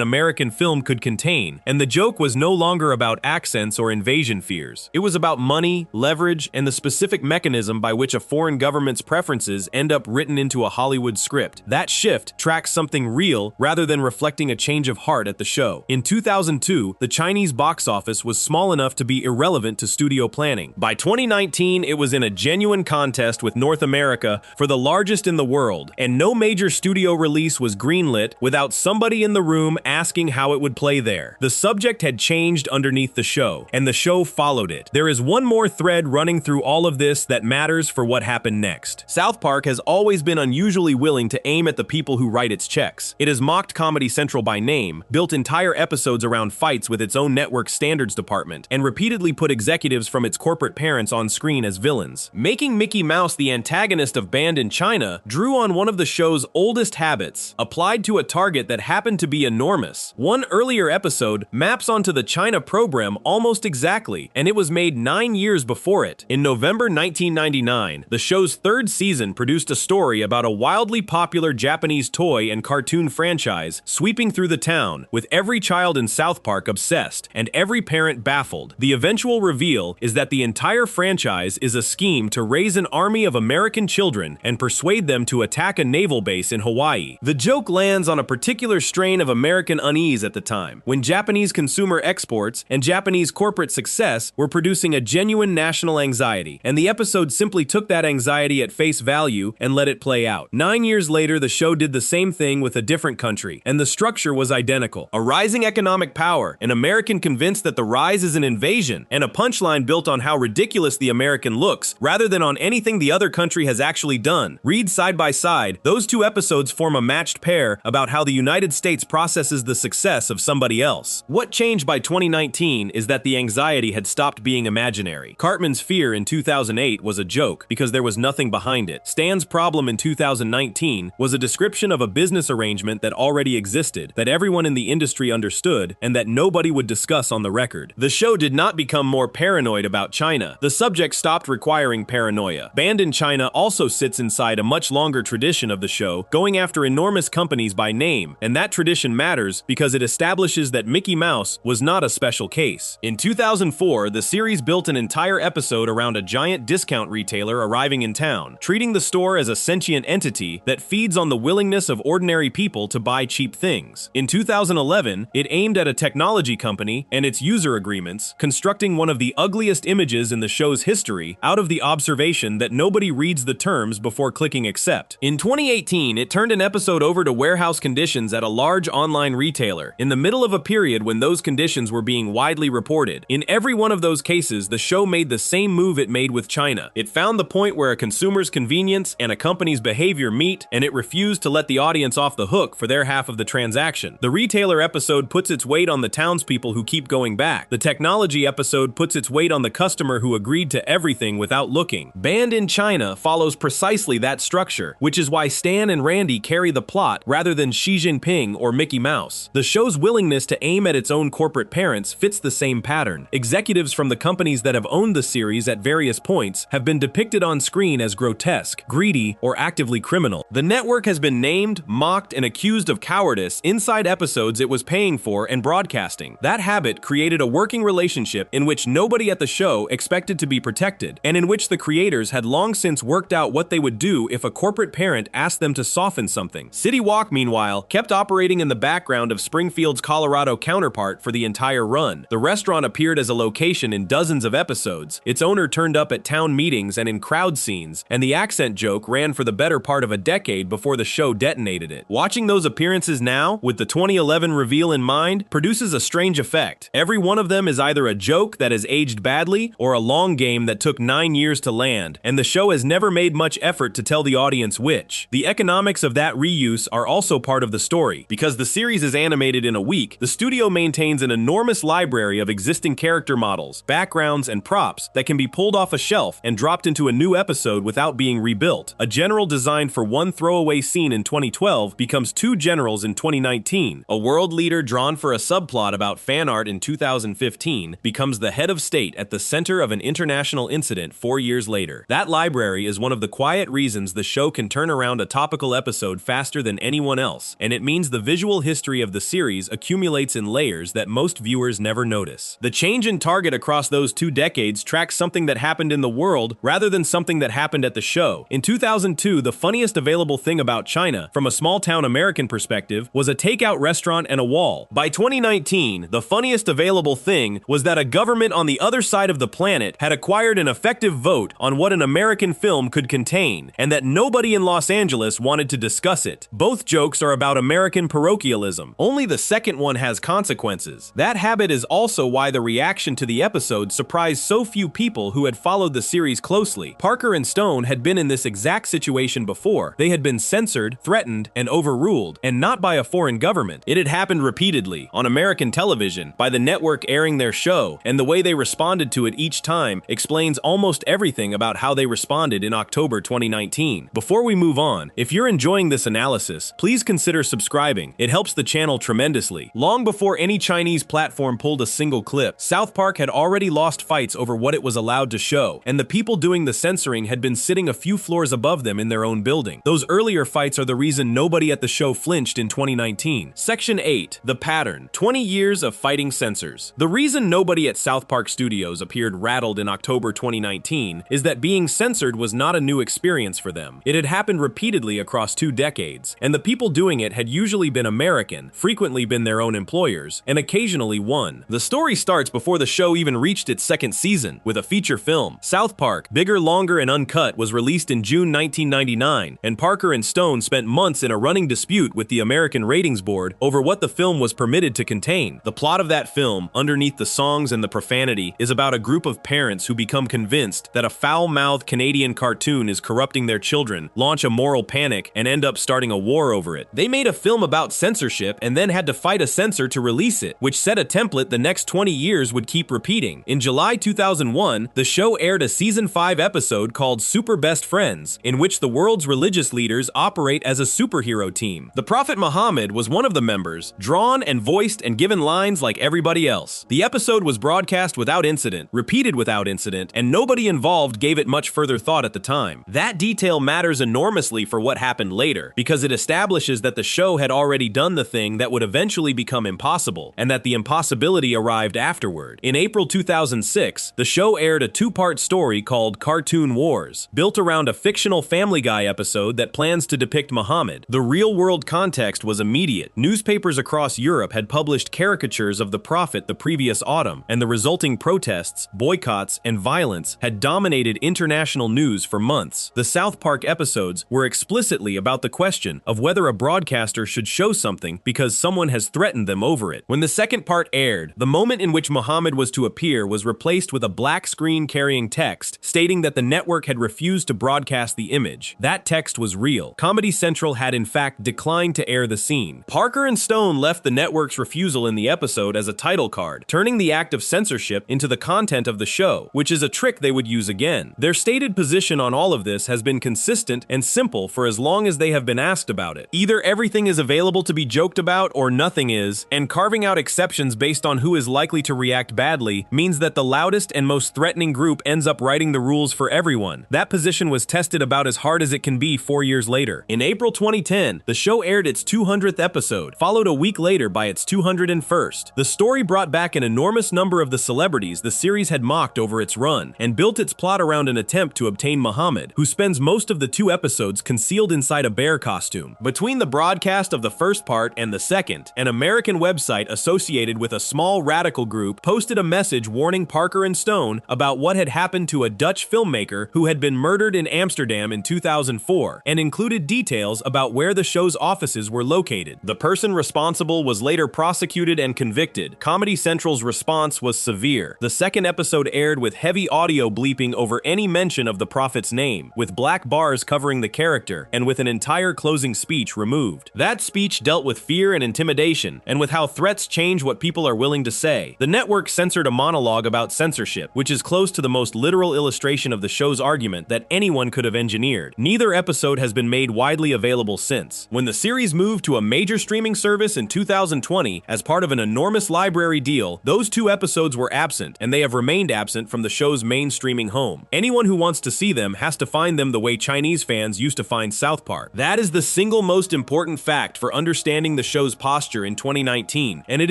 American film could contain, and the joke was no longer about accents or invasion fears. It was about money, leverage, and the specific mechanism by which a foreign government's preferences end up written into a Hollywood script. That shift tracks something real rather than reflecting a change of heart at the show. In 2002, the Chinese box office was small enough to be irrelevant to studio planning. By 2019, it was in a genuine contest with North America for the largest in the world, and no major studio release was greenlit without somebody in the room asking how it would play there. The subject had changed underneath the show, and the show followed it. There is one more thread running through all of this that matters for what happened next. South Park has always been unusually willing to aim at the people who write its checks. It has mocked Comedy Central by name, built entire episodes around fights with its own network standards department, and repeatedly put executives from its corporate parents on screen as villains. Making Mickey Mouse the antagonist of Banned in China drew on one of the show's oldest habits, applied to a target that happened to be enormous. One earlier episode maps onto the China program almost exactly, and it was made 9 years before it. In November 1999, the show's third season produced a story about a wildly popular Japanese toy and cartoon franchise sweeping through the town, with every child in South Park obsessed and every parent baffled. The eventual reveal is that the entire franchise is a scheme to raise an army of American children and persuade them to attack a naval base in Hawaii. The joke lands on a particular strain of American unease at the time, when Japanese consumer exports and Japanese corporate success were producing a genuine national anxiety, and the episode simply took that anxiety at face value and let it play out. 9 years later, the show did the same thing with a different country, and the structure was identical. A rising economic power, an American convinced that the rise is an invasion, and a punchline built on how ridiculous the American looks, rather than on anything the other country has actually done. Read side by side, those two episodes form a matched pair about how the United States processes the success of somebody else. What changed by 2019 is that the anxiety had stopped being imaginary. Cartman's fear in 2008 was a joke because there was nothing behind it. Stan's problem in 2019 was a description of a business arrangement that already existed, that everyone in the industry understood, and that nobody would discuss on the record. The show did not become more paranoid about China. The subject stopped requiring paranoia. Banned in China also sits inside a much longer tradition of the show, going after enormous companies by name, and that tradition matters because it establishes that Mickey Mouse was not a special case. In 2004, the series built an entire episode around a giant discount retailer arriving in town, treating the store as a sentient entity that feeds on the willingness of ordinary people to buy cheap things. In 2011, it aimed at a technology company and its user agreements, constructing one of the ugliest images in the show's history out of the observation that nobody reads the terms before clicking accept. In 2018, it turned an episode over to warehouse conditions at a large online retailer, in the middle of a period when those conditions were being widely reported. In every one of those cases, the show made the same move it made with China. It found the point where a consumer's convenience and a company's behavior meet, and it refused to let the audience off the hook for their half of the transaction. The retailer episode puts its weight on the townspeople who keep going back. The technology episode puts its weight on the customer who agreed to everything without looking. Banned in China follows precisely that structure, which is why Stan and Randy carry the plot rather than Xi Jinping or Mickey Mouse. The show's willingness to aim at its own corporate parents fits the same pattern. Executives from the companies that have owned the series at various points have been depicted on screen as grotesque, greedy, or actively criminal. The network has been named, mocked, and accused of cowardice inside episodes it was paying for and broadcasting. That habit created a working relationship in which nobody at the show expected to be protected, and in which the creators had long since worked out what they would do if a corporate parent asked them to soften something. City Walk, meanwhile, kept operating in the background of Springfield's Colorado counterpart for the entire run. The restaurant appeared as a location in dozens of episodes. Its owner turned up at town meetings and in crowd scenes, and the accent joke ran for the better part of a decade before the show detonated it. Watching those appearances now, with the 2011 reveal in mind, produces a strange effect. Every one of them is either a joke that has aged badly or a long game that took 9 years to land, and the show has never made much effort to tell the audience which. The economics of that reuse are also part of the story. Because the series is animated in a week, the studio maintains an enormous library of existing character models, backgrounds, and props that can be pulled off a shelf and dropped into a new episode without being rebuilt. A general designed for one throwaway scene in 2012 becomes two generals in 2019. A world leader drawn for a subplot about fan art in 2015 becomes the the head of state at the center of an international incident 4 years later. That library is one of the quiet reasons the show can turn around a topical episode faster than anyone else, and it means the visual history of the series accumulates in layers that most viewers never notice. The change in target across those 2 decades tracks something that happened in the world rather than something that happened at the show. In 2002, the funniest available thing about China, from a small-town American perspective, was a takeout restaurant and a wall. By 2019, the funniest available thing was that a government on the other side of the planet had acquired an effective vote on what an American film could contain, and that nobody in Los Angeles wanted to discuss it. Both jokes are about American parochialism. Only the second one has consequences. That habit is also why the reaction to the episode surprised so few people who had followed the series closely. Parker and Stone had been in this exact situation before. They had been censored, threatened, and overruled, and not by a foreign government. It had happened repeatedly, on American television, by the network airing their show, and the way they responded to it each time explains almost everything about how they responded in October 2019. Before we move on, if you're enjoying this analysis, please consider subscribing. It helps the channel tremendously. Long before any Chinese platform pulled a single clip, South Park had already lost fights over what it was allowed to show, and the people doing the censoring had been sitting a few floors above them in their own building. Those earlier fights are the reason nobody at the show flinched in 2019. Section 8. The Pattern. 20 years of fighting censors. The reason nobody at South Park Studios appeared rattled in October 2019 is that being censored was not a new experience for them. It had happened repeatedly across 2 decades, and the people doing it had usually been American, frequently been their own employers, and occasionally won. The story starts before the show even reached its 2nd season, with a feature film. South Park, Bigger, Longer, and Uncut was released in June 1999, and Parker and Stone spent months in a running dispute with the American Ratings Board over what the film was permitted to contain. The plot of that film, underneath the songs and the profanity, is about a group of parents who become convinced that a foul-mouthed Canadian cartoon is corrupting their children, launch a moral panic, and end up starting a war over it. They made a film about censorship and then had to fight a censor to release it, which set a template the next 20 years would keep repeating. In July 2001, the show aired a season 5 episode called Super Best Friends, in which the world's religious leaders operate as a superhero team. The Prophet Muhammad was one of the members, drawn and voiced and given lines like everybody else. The episode was broadcast without incident, repeated without incident, and nobody involved gave it much further thought at the time. That detail matters enormously for what happened later, because it establishes that the show had already done the thing that would eventually become impossible, and that the impossibility arrived afterward. In April 2006, the show aired a 2-part story called Cartoon Wars, built around a fictional Family Guy episode that plans to depict Muhammad. The real-world context was immediate. Newspapers across Europe had published caricatures of the Prophet the previous autumn, and the resulting protests, boycotts, and violence had dominated international news for months. The South Park episodes were explicitly about the question of whether a broadcaster should show something because someone has threatened them over it. When the 2nd part aired, the moment in which Muhammad was to appear was replaced with a black screen carrying text stating that the network had refused to broadcast the image. That text was real. Comedy Central had in fact declined to air the scene. Parker and Stone left the network's refusal in the episode as a title card, turning the act of censorship into the content of the show, which is a trick they would use again. Their stated position on all of this has been consistent and simple for as long as they have been asked about it. Either everything is available to be joked about or nothing is, and carving out exceptions based on who is likely to react badly means that the loudest and most threatening group ends up writing the rules for everyone. That position was tested about as hard as it can be 4 years later. In April 2010, the show aired its 200th episode, followed a week later by its 201st. The story brought back an enormous number of the celebrities the series had mocked over its run, and built its plot around an attempt to obtain Muhammad, who spends most of the 2 episodes concealed inside a bear costume. Between the broadcast of the 1st part and the 2nd, an American website associated with a small radical group posted a message warning Parker and Stone about what had happened to a Dutch filmmaker who had been murdered in Amsterdam in 2004, and included details about where the show's offices were located. The person responsible was later prosecuted and convicted. Comedy Central's response was severe. The 2nd episode aired with heavy audio bleeping over any mention of the Prophet's name, with black bars covering the character, and with an entire closing speech removed. That speech dealt with fear and intimidation, and with how threats change what people are willing to say. The network censored a monologue about censorship, which is close to the most literal illustration of the show's argument that anyone could have engineered. Neither episode has been made widely available since. When the series moved to a major streaming service in 2020 as part of an enormous library deal, those 2 episodes episodes were absent, and they have remained absent from the show's main streaming home. Anyone who wants to see them has to find them the way Chinese fans used to find South Park. That is the single most important fact for understanding the show's posture in 2019, and it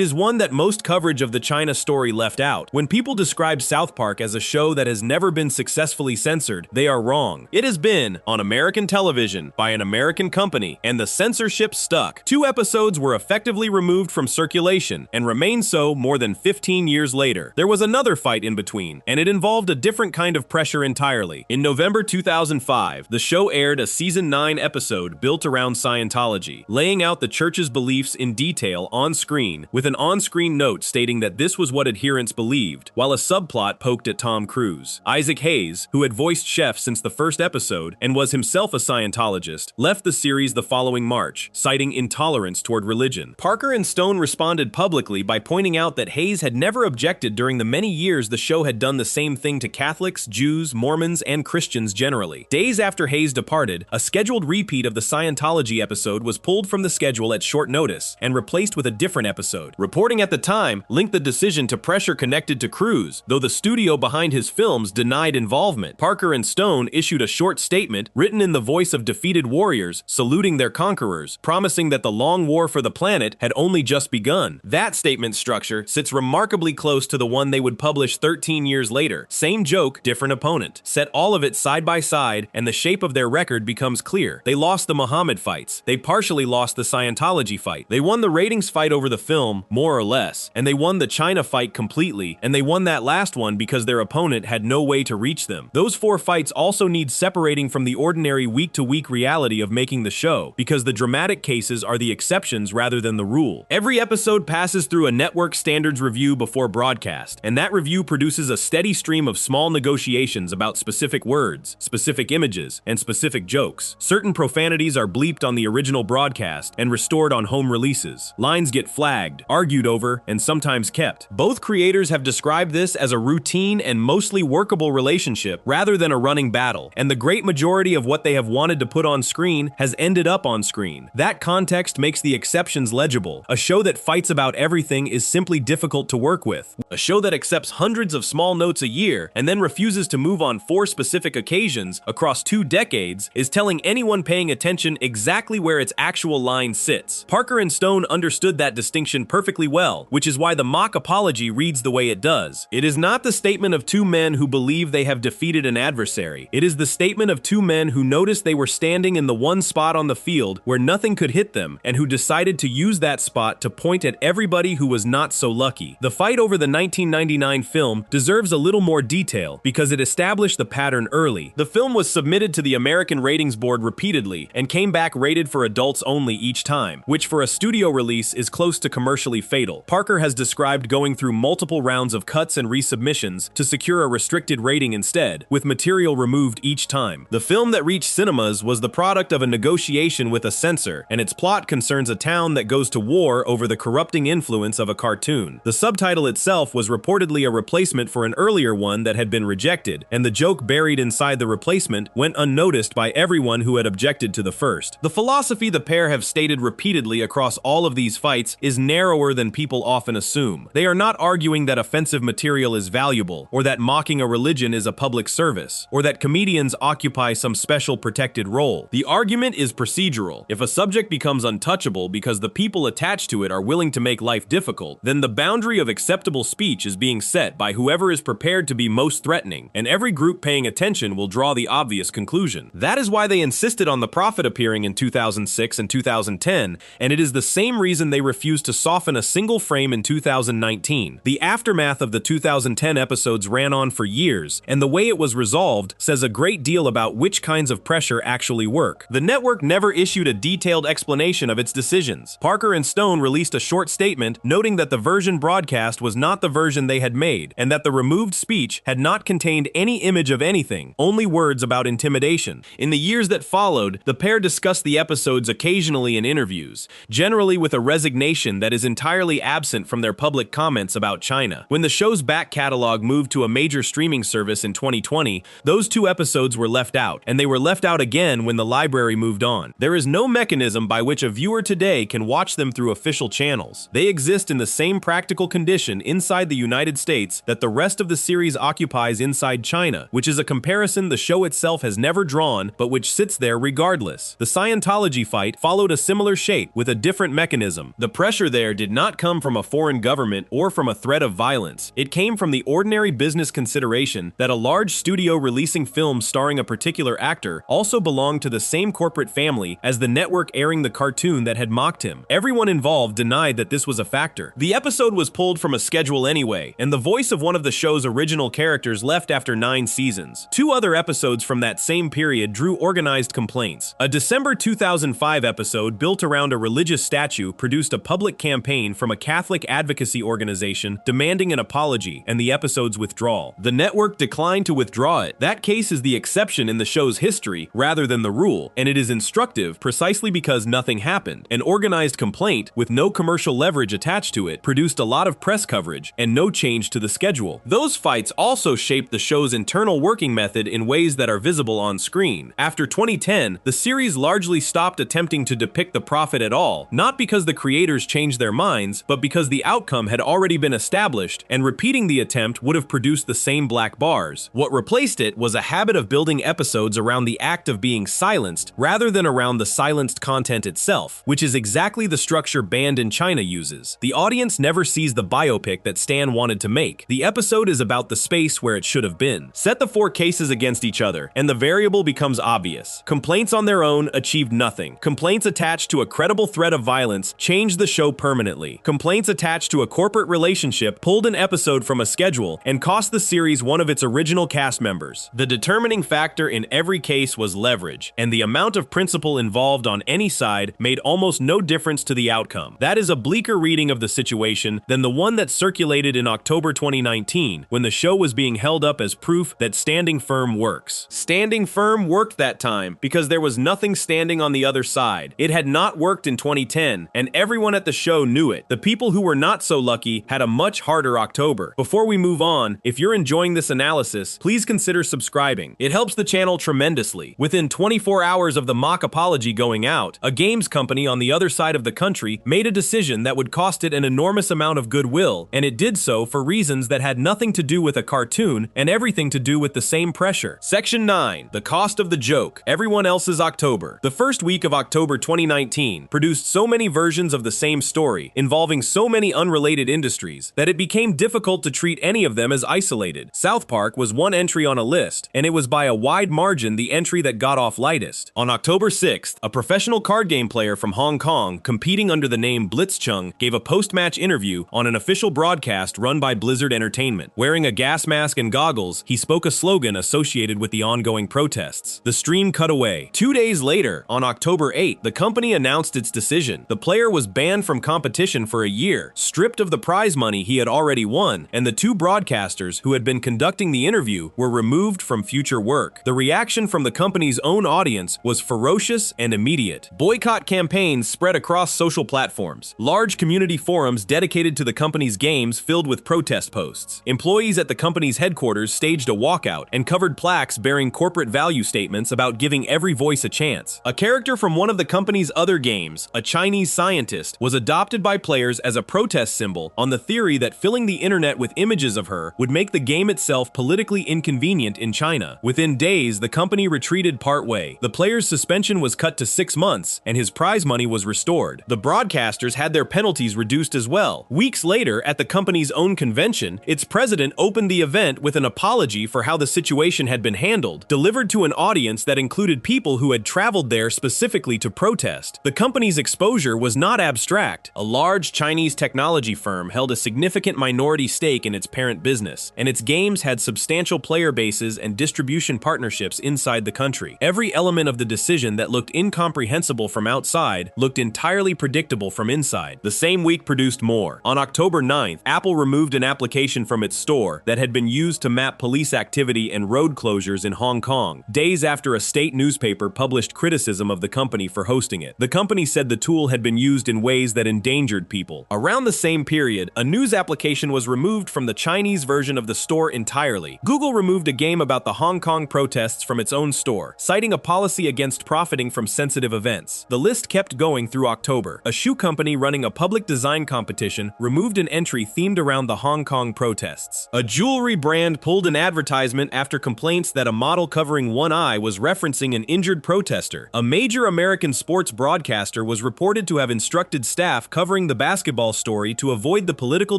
is one that most coverage of the China story left out. When people describe South Park as a show that has never been successfully censored, they are wrong. It has been on American television by an American company, and the censorship stuck. 2 episodes were effectively removed from circulation and remain so more than 15 years later. There was another fight in between, and it involved a different kind of pressure entirely. In November 2005, the show aired a season 9 episode built around Scientology, laying out the church's beliefs in detail on screen, with an on-screen note stating that this was what adherents believed, while a subplot poked at Tom Cruise. Isaac Hayes, who had voiced Chef since the first episode and was himself a Scientologist, left the series the following March, citing intolerance toward religion. Parker and Stone responded publicly by pointing out that Hayes had never objected during the many years the show had done the same thing to Catholics, Jews, Mormons, and Christians generally. Days after Hayes departed, a scheduled repeat of the Scientology episode was pulled from the schedule at short notice and replaced with a different episode. Reporting at the time linked the decision to pressure connected to Cruise, though the studio behind his films denied involvement. Parker and Stone issued a short statement written in the voice of defeated warriors, saluting their conquerors, promising that the long war for the planet had only just begun. That statement structure sits remarkably close to the one they would publish 13 years later. Same joke, different opponent. Set all of it side by side, and the shape of their record becomes clear. They lost the Muhammad fights. They partially lost the Scientology fight. They won the ratings fight over the film, more or less, and they won the China fight completely, and they won that last one because their opponent had no way to reach them. Those 4 fights also need separating from the ordinary week-to-week reality of making the show, because the dramatic cases are the exceptions rather than the rule. Every episode passes through a network standards review before broadcast, and that review produces a steady stream of small negotiations about specific words, specific images, and specific jokes. Certain profanities are bleeped on the original broadcast and restored on home releases. Lines get flagged, argued over, and sometimes kept. Both creators have described this as a routine and mostly workable relationship rather than a running battle, and the great majority of what they have wanted to put on screen has ended up on screen. That context makes the exceptions legible. A show that fights about everything is simply difficult to work with. A show that accepts hundreds of small notes a year and then refuses to move on 4 specific occasions across 2 decades is telling anyone paying attention exactly where its actual line sits. Parker and Stone understood that distinction perfectly well, which is why the mock apology reads the way it does. It is not the statement of 2 men who believe they have defeated an adversary. It is the statement of 2 men who noticed they were standing in the one spot on the field where nothing could hit them, and who decided to use that spot to point at everybody who was not so lucky. The fight over the 1999 film deserves a little more detail because it established the pattern early. The film was submitted to the American Ratings Board repeatedly and came back rated for adults only each time, which for a studio release is close to commercially fatal. Parker has described going through multiple rounds of cuts and resubmissions to secure a restricted rating instead, with material removed each time. The film that reached cinemas was the product of a negotiation with a censor, and its plot concerns a town that goes to war over the corrupting influence of a cartoon. The subtitle itself was reportedly a replacement for an earlier one that had been rejected, and the joke buried inside the replacement went unnoticed by everyone who had objected to the first. The philosophy the pair have stated repeatedly across all of these fights is narrower than people often assume. They are not arguing that offensive material is valuable, or that mocking a religion is a public service, or that comedians occupy some special protected role. The argument is procedural. If a subject becomes untouchable because the people attached to it are willing to make life difficult, then the boundary of acceptable speech is being set by whoever is prepared to be most threatening, and every group paying attention will draw the obvious conclusion. That is why they insisted on the Prophet appearing in 2006 and 2010, and it is the same reason they refused to soften a single frame in 2019. The aftermath of the 2010 episodes ran on for years, and the way it was resolved says a great deal about which kinds of pressure actually work. The network never issued a detailed explanation of its decisions. Parker and Stone released a short statement noting that the version broadcast was not the version they had made, and that the removed speech had not contained any image of anything, only words about intimidation. In the years that followed, the pair discussed the episodes occasionally in interviews, generally with a resignation that is entirely absent from their public comments about China. When the show's back catalog moved to a major streaming service in 2020, those 2 episodes were left out, and they were left out again when the library moved on. There is no mechanism by which a viewer today can watch them through official channels. They exist in the same practical condition inside outside the United States that the rest of the series occupies inside China, which is a comparison the show itself has never drawn, but which sits there regardless. The Scientology fight followed a similar shape with a different mechanism. The pressure there did not come from a foreign government or from a threat of violence. It came from the ordinary business consideration that a large studio releasing films starring a particular actor also belonged to the same corporate family as the network airing the cartoon that had mocked him. Everyone involved denied that this was a factor. The episode was pulled from a schedule anyway, and the voice of one of the show's original characters left after 9 seasons. 2 other episodes from that same period drew organized complaints. A December 2005 episode built around a religious statue produced a public campaign from a Catholic advocacy organization demanding an apology and the episode's withdrawal. The network declined to withdraw it. That case is the exception in the show's history rather than the rule, and it is instructive precisely because nothing happened. An organized complaint, with no commercial leverage attached to it, produced a lot of press coverage and no change to the schedule. Those fights also shaped the show's internal working method in ways that are visible on screen. After 2010, the series largely stopped attempting to depict the prophet at all, not because the creators changed their minds, but because the outcome had already been established, and repeating the attempt would have produced the same black bars. What replaced it was a habit of building episodes around the act of being silenced, rather than around the silenced content itself, which is exactly the structure banned in China uses. The audience never sees the biopic that Stan wanted to make. The episode is about the space where it should have been. Set the 4 cases against each other, and the variable becomes obvious. Complaints on their own achieved nothing. Complaints attached to a credible threat of violence changed the show permanently. Complaints attached to a corporate relationship pulled an episode from a schedule and cost the series one of its original cast members. The determining factor in every case was leverage, and the amount of principle involved on any side made almost no difference to the outcome. That is a bleaker reading of the situation than the one that circulated in October 2019, when the show was being held up as proof that standing firm works. Standing firm worked that time because there was nothing standing on the other side. It had not worked in 2010, and everyone at the show knew it. The people who were not so lucky had a much harder October. Before we move on, if you're enjoying this analysis, please consider subscribing. It helps the channel tremendously. Within 24 hours of the mock apology going out, a games company on the other side of the country made a decision that would cost it an enormous amount of goodwill, and it did so for reasons that had nothing to do with a cartoon and everything to do with the same pressure. Section 9. The cost of the joke. Everyone else's October. The first week of October 2019 produced so many versions of the same story, involving so many unrelated industries, that it became difficult to treat any of them as isolated. South Park was one entry on a list, and it was by a wide margin the entry that got off lightest. On October 6th, a professional card game player from Hong Kong, competing under the name Blitzchung, gave a post-match interview on an official broadcast run by Blizzard Entertainment. Wearing a gas mask and goggles, he spoke a slogan associated with the ongoing protests. The stream cut away. 2 days later, on October 8th, the company announced its decision. The player was banned from competition for a year, stripped of the prize money he had already won, and the 2 broadcasters who had been conducting the interview were removed from future work. The reaction from the company's own audience was ferocious and immediate. Boycott campaigns spread across social platforms. Large community forums dedicated to the company's games filled with protest posts. Employees at the company's headquarters staged a walkout and covered plaques bearing corporate value statements about giving every voice a chance. A character from one of the company's other games, a Chinese scientist, was adopted by players as a protest symbol on the theory that filling the internet with images of her would make the game itself politically inconvenient in China. Within days, the company retreated partway. The player's suspension was cut to 6 months, and his prize money was restored. The broadcasters had their penalties reduced as well. Weeks later, at the company's own convention, its president opened the event with an apology for how the situation had been handled, delivered to an audience that included people who had traveled there specifically to protest. The company's exposure was not abstract. A large Chinese technology firm held a significant minority stake in its parent business, and its games had substantial player bases and distribution partnerships inside the country. Every element of the decision that looked incomprehensible from outside looked entirely predictable from inside. The same week produced more. On October 9th, Apple removed an application from its store that had been used to map police activity and road closures in Hong Kong, days after a state newspaper published criticism of the company for hosting it. The company said the tool had been used in ways that endangered people. Around the same period, a news application was removed from the Chinese version of the store entirely. Google removed a game about the Hong Kong protests from its own store, citing a policy against profiting from sensitive events. The list kept going through October. A shoe company running a public design competition removed an entry themed around the Hong Kong protests. A jewelry brand pulled an advertisement after complaints that a model covering one eye was referencing an injured protester. A major American sports broadcaster was reported to have instructed staff covering the basketball story to avoid the political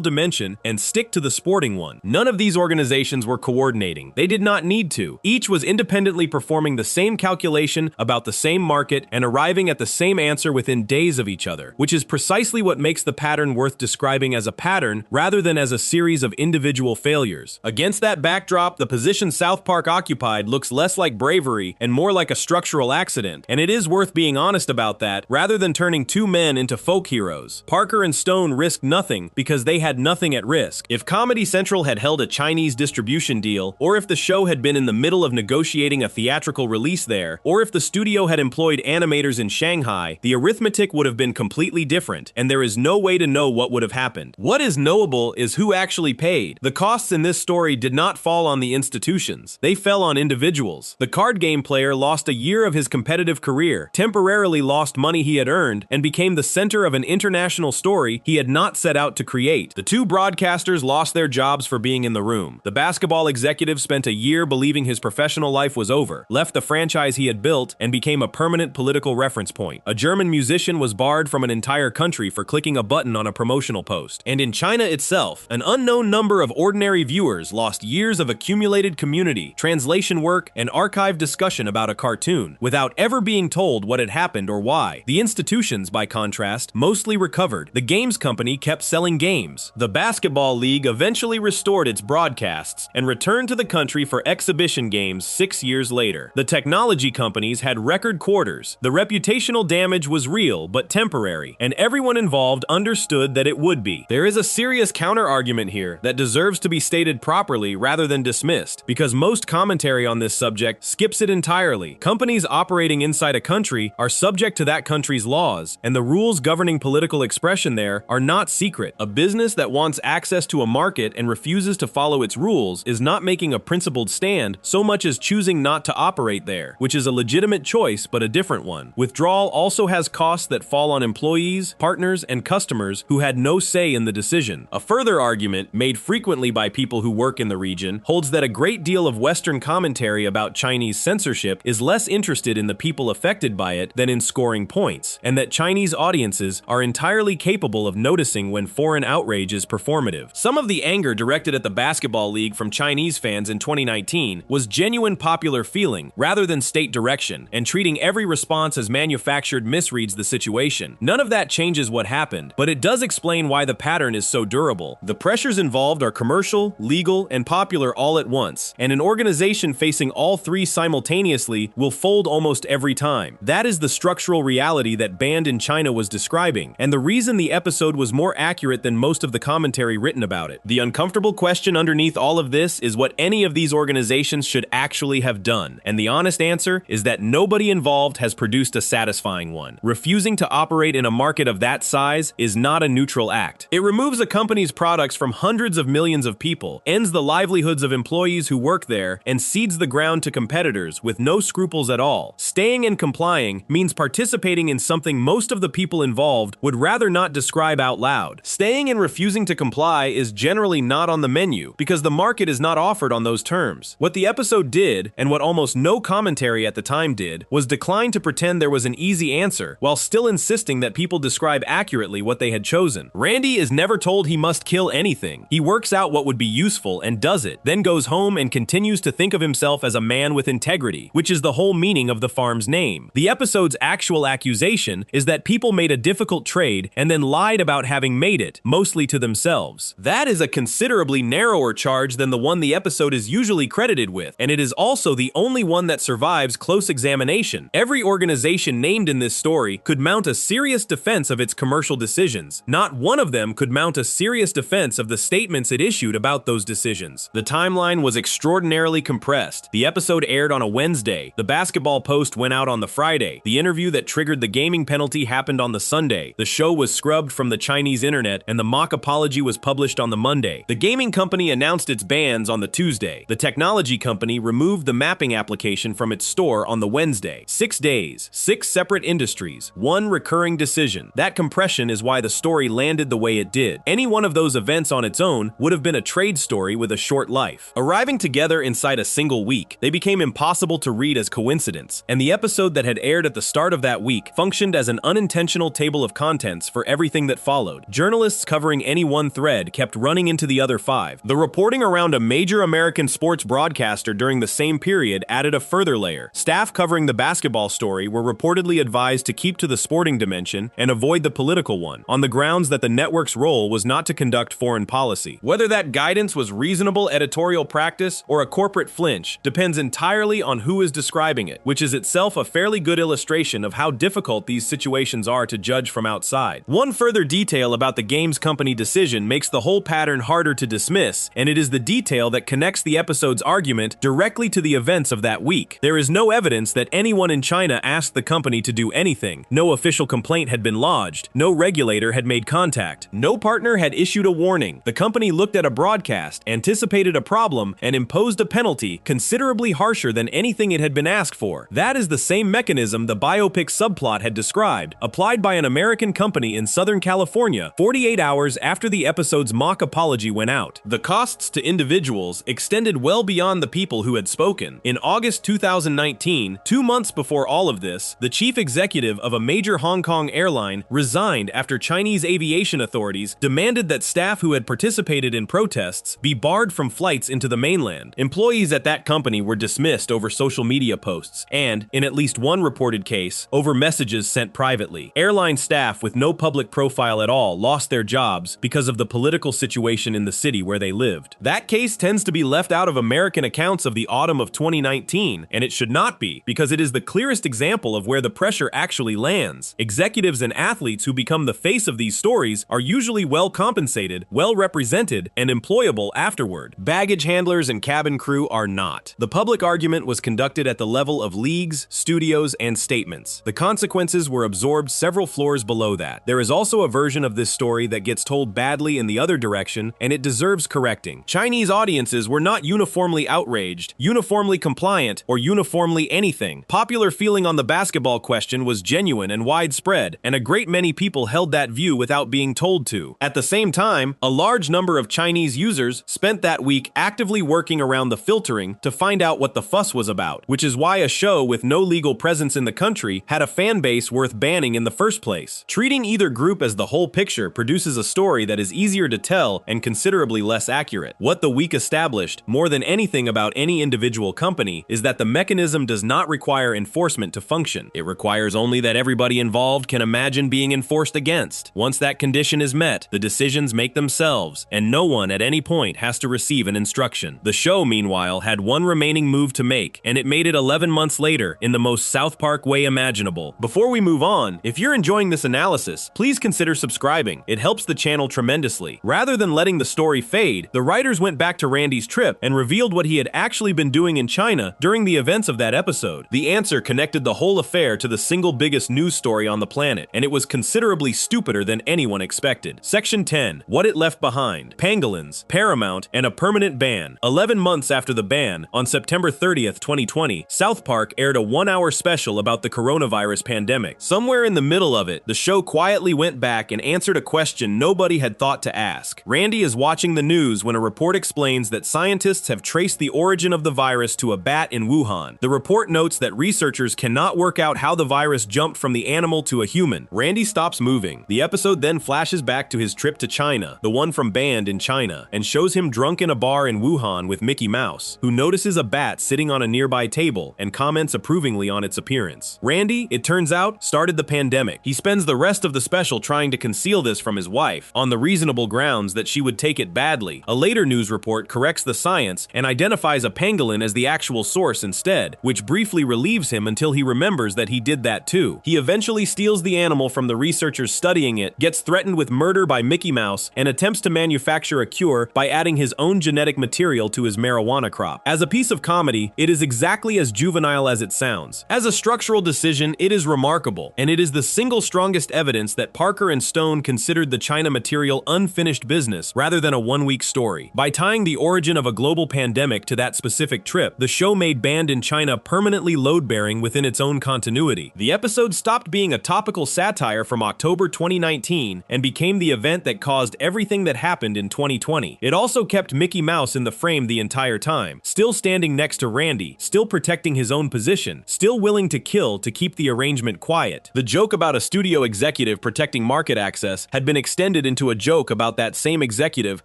dimension and stick to the sporting one. None of these organizations were coordinating. They did not need to. Each was independently performing the same calculation about the same market and arriving at the same answer within days of each other, which is precisely what makes the pattern worth describing as a pattern rather than as a series of individual failures. Against that backdrop, the position South Park occupied looks less like bravery and more like a structural accident, and it is worth being honest about that rather than turning two men into folk heroes. Parker and Stone risked nothing because they had nothing at risk. If Comedy Central had held a Chinese distribution deal, or if the show had been in the middle of negotiating a theatrical release there, or if the studio had employed animators in Shanghai, the arithmetic would have been completely different, and there is no way to know what would have happened. What is knowable is who actually paid. The costs in this story did not fall on the institutions. They fell on individuals. The card game player lost a year of his competitive career, temporarily lost money he had earned, and became the center of an international story he had not set out to create. The two broadcasters lost their jobs for being in the room. The basketball executive spent a year believing his professional life was over, left the franchise he had built, and became a permanent political reference point. A German musician was barred from an entire country for clicking a button on a promotional post. And in China itself, an unknown number of ordinary viewers lost years of accumulated community, translation work, and archived discussion about a cartoon, without ever being told what had happened or why. The institutions, by contrast, mostly recovered. The games company kept selling games. The basketball league eventually restored its broadcasts and returned to the country for exhibition games 6 years later. The technology companies had record quarters. The reputational damage was real but temporary, and everyone involved understood that it would be. There is a serious counter-argument here that deserves to be stated properly rather than dismissed, because most commentary on this subject skips it entirely. Companies operating inside a country are subject to that country's laws, and the rules governing political expression there are not secret. A business that wants access to a market and refuses to follow its rules is not making a principled stand so much as choosing not to operate there, which is a legitimate choice but a different one. Withdrawal also has costs that fall on employees, partners, and customers who had no say in the decision. A further argument, made frequently by people who work in the region, holds that a great deal of Western commentary about Chinese censorship is less interested in the people affected by it than in scoring points, and that Chinese audiences are entirely capable of noticing when foreign outrage is performative. Some of the anger directed at the basketball league from Chinese fans in 2019 was genuine popular feeling rather than state direction, and treating every response as manufactured misreads the situation. None of that changes what happened, but it does explain why the pattern is so durable. The pressures involved are commercial, legal, and popular all at once, and an organization facing all three simultaneously will fold almost every time. That is the structural reality that Banned in China was describing, and the reason the episode was more accurate than most of the commentary written about it. The uncomfortable question underneath all of this is what any of these organizations should actually have done, and the honest answer is that nobody involved has produced a satisfying one. Refusing to operate in a market of that size is not a neutral act. It removes a company's products from hundreds of millions of people, ends the livelihoods of employees who work there, and cedes the ground to competitors with no scruples at all. Staying and complying means participating in something most of the people involved would rather not describe out loud. Staying and refusing to comply is generally not on the menu because the market is not offered on those terms. What the episode did, and what almost no commentary at the time did, was decline to pretend there was an easy answer while still insisting that people describe accurately what they had chosen. Randy is never told he must kill anything. He works out what would be useful and does it, then goes home and continues to think of himself as a man with integrity, which is the whole meaning of the farm's name. The episode's actual accusation is that people made a difficult trade and then lied about having made it, mostly to themselves. That is a considerably narrower charge than the one the episode is usually credited with, and it is also the only one that survives close examination. Every organization named in this story could mount a serious defense of its commercial decisions. Not one of them could mount a serious defense of the statements it issued about those decisions. The timeline was extraordinarily compressed. The episode aired on a Wednesday. The basketball post went out on the Friday. The interview that triggered the gaming penalty happened on the Sunday. The show was scrubbed from the Chinese internet, and the mock apology was published on the Monday. The gaming company announced its bans on the Tuesday. The technology company removed the mapping application from its store on the Wednesday. 6 days, 6 separate industries, 1 recurring decision. That compression is why the story landed the way it did. Any Any one of those events on its own would have been a trade story with a short life. Arriving together inside a single week, they became impossible to read as coincidence, and the episode that had aired at the start of that week functioned as an unintentional table of contents for everything that followed. Journalists covering any one thread kept running into the other 5. The reporting around a major American sports broadcaster during the same period added a further layer. Staff covering the basketball story were reportedly advised to keep to the sporting dimension and avoid the political one, on the grounds that the network's role was not to conduct foreign policy. Whether that guidance was reasonable editorial practice or a corporate flinch depends entirely on who is describing it, which is itself a fairly good illustration of how difficult these situations are to judge from outside. One further detail about the games company decision makes the whole pattern harder to dismiss, and it is the detail that connects the episode's argument directly to the events of that week. There is no evidence that anyone in China asked the company to do anything. No official complaint had been lodged. No regulator had made contact. No partner had issued a warning. The company looked at a broadcast, anticipated a problem, and imposed a penalty considerably harsher than anything it had been asked for. That is the same mechanism the biopic subplot had described, applied by an American company in Southern California 48 hours after the episode's mock apology went out. The costs to individuals extended well beyond the people who had spoken. In August 2019, 2 months before all of this, the chief executive of a major Hong Kong airline resigned after Chinese aviation authorities demanded that staff who had participated in protests be barred from flights into the mainland. Employees at that company were dismissed over social media posts and, in at least one reported case, over messages sent privately. Airline staff with no public profile at all lost their jobs because of the political situation in the city where they lived. That case tends to be left out of American accounts of the autumn of 2019, and it should not be, because it is the clearest example of where the pressure actually lands. Executives and athletes who become the face of these stories are usually well compensated, well represented, and employable afterward. Baggage handlers and cabin crew are not. The public argument was conducted at the level of leagues, studios, and statements. The consequences were absorbed several floors below that. There is also a version of this story that gets told badly in the other direction, and it deserves correcting. Chinese audiences were not uniformly outraged, uniformly compliant, or uniformly anything. Popular feeling on the basketball question was genuine and widespread, and a great many people held that view without being told to. At the same time, a large number of Chinese users spent that week actively working around the filtering to find out what the fuss was about, which is why a show with no legal presence in the country had a fan base worth banning in the first place. Treating either group as the whole picture produces a story that is easier to tell and considerably less accurate. What the week established, more than anything about any individual company, is that the mechanism does not require enforcement to function. It requires only that everybody involved can imagine being enforced against. Once that condition is met, the decisions make themselves, and no one at any point has to receive an instruction. The show, meanwhile, had one remaining move to make, and it made it 11 months later in the most South Park way imaginable. Before we move on, if you're enjoying this analysis, please consider subscribing. It helps the channel tremendously. Rather than letting the story fade, the writers went back to Randy's trip and revealed what he had actually been doing in China during the events of that episode. The answer connected the whole affair to the single biggest news story on the planet, and it was considerably stupider than anyone expected. Section 10. What it left behind. Pangolins, Paramount, and a permanent ban. 11 months after the ban, on September 30th, 2020, South Park aired a 1-hour special about the coronavirus pandemic. Somewhere in the middle of it, the show quietly went back and answered a question nobody had thought to ask. Randy is watching the news when a report explains that scientists have traced the origin of the virus to a bat in Wuhan. The report notes that researchers cannot work out how the virus jumped from the animal to a human. Randy stops moving. The episode then flashes back to his trip to China, the one from Banned in China, and shows him drunk in a bar in Wuhan with Mickey Mouse, who notices a bat sitting on a nearby table and comments approvingly on its appearance. Randy, it turns out, started the pandemic. He spends the rest of the special trying to conceal this from his wife, on the reasonable grounds that she would take it badly. A later news report corrects the science and identifies a pangolin as the actual source instead, which briefly relieves him until he remembers that he did that too. He eventually steals the animal from the researchers studying it, gets threatened with murder by Mickey Mouse, and attempts to manufacture a cure by adding his own genetic material to his marijuana crop. As a piece of comedy, it is exactly as juvenile as it sounds. As a structural decision, it is remarkable, and it is the single strongest evidence that Parker and Stone considered the China material unfinished business rather than a one-week story. By tying the origin of a global pandemic to that specific trip, the show made Banned in China permanently load-bearing within its own continuity. The episode stopped being a topical satire from October 2019 and became the event that that caused everything that happened in 2020. It also kept Mickey Mouse in the frame the entire time, still standing next to Randy, still protecting his own position, still willing to kill to keep the arrangement quiet. The joke about a studio executive protecting market access had been extended into a joke about that same executive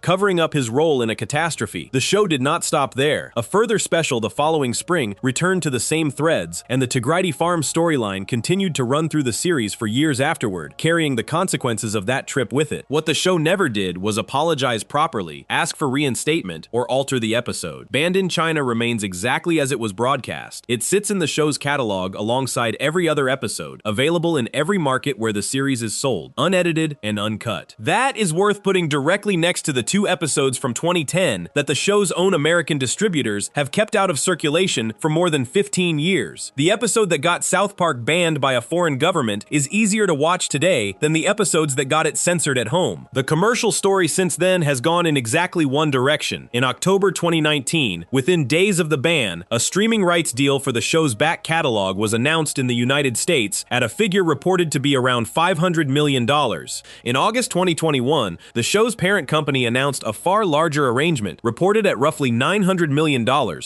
covering up his role in a catastrophe. The show did not stop there. A further special the following spring returned to the same threads, and the Tigridi Farm storyline continued to run through the series for years afterward, carrying the consequences of that trip with it. What the show never did was apologize properly, ask for reinstatement, or alter the episode. Banned in China remains exactly as it was broadcast. It sits in the show's catalog alongside every other episode, available in every market where the series is sold, unedited and uncut. That is worth putting directly next to the 2 episodes from 2010 that the show's own American distributors have kept out of circulation for more than 15 years. The episode that got South Park banned by a foreign government is easier to watch today than the episodes that got it censored at home. The commercial story since then has gone in exactly one direction. In October 2019, within days of the ban, a streaming rights deal for the show's back catalog was announced in the United States at a figure reported to be around $500 million. In August 2021, the show's parent company announced a far larger arrangement, reported at roughly $900 million,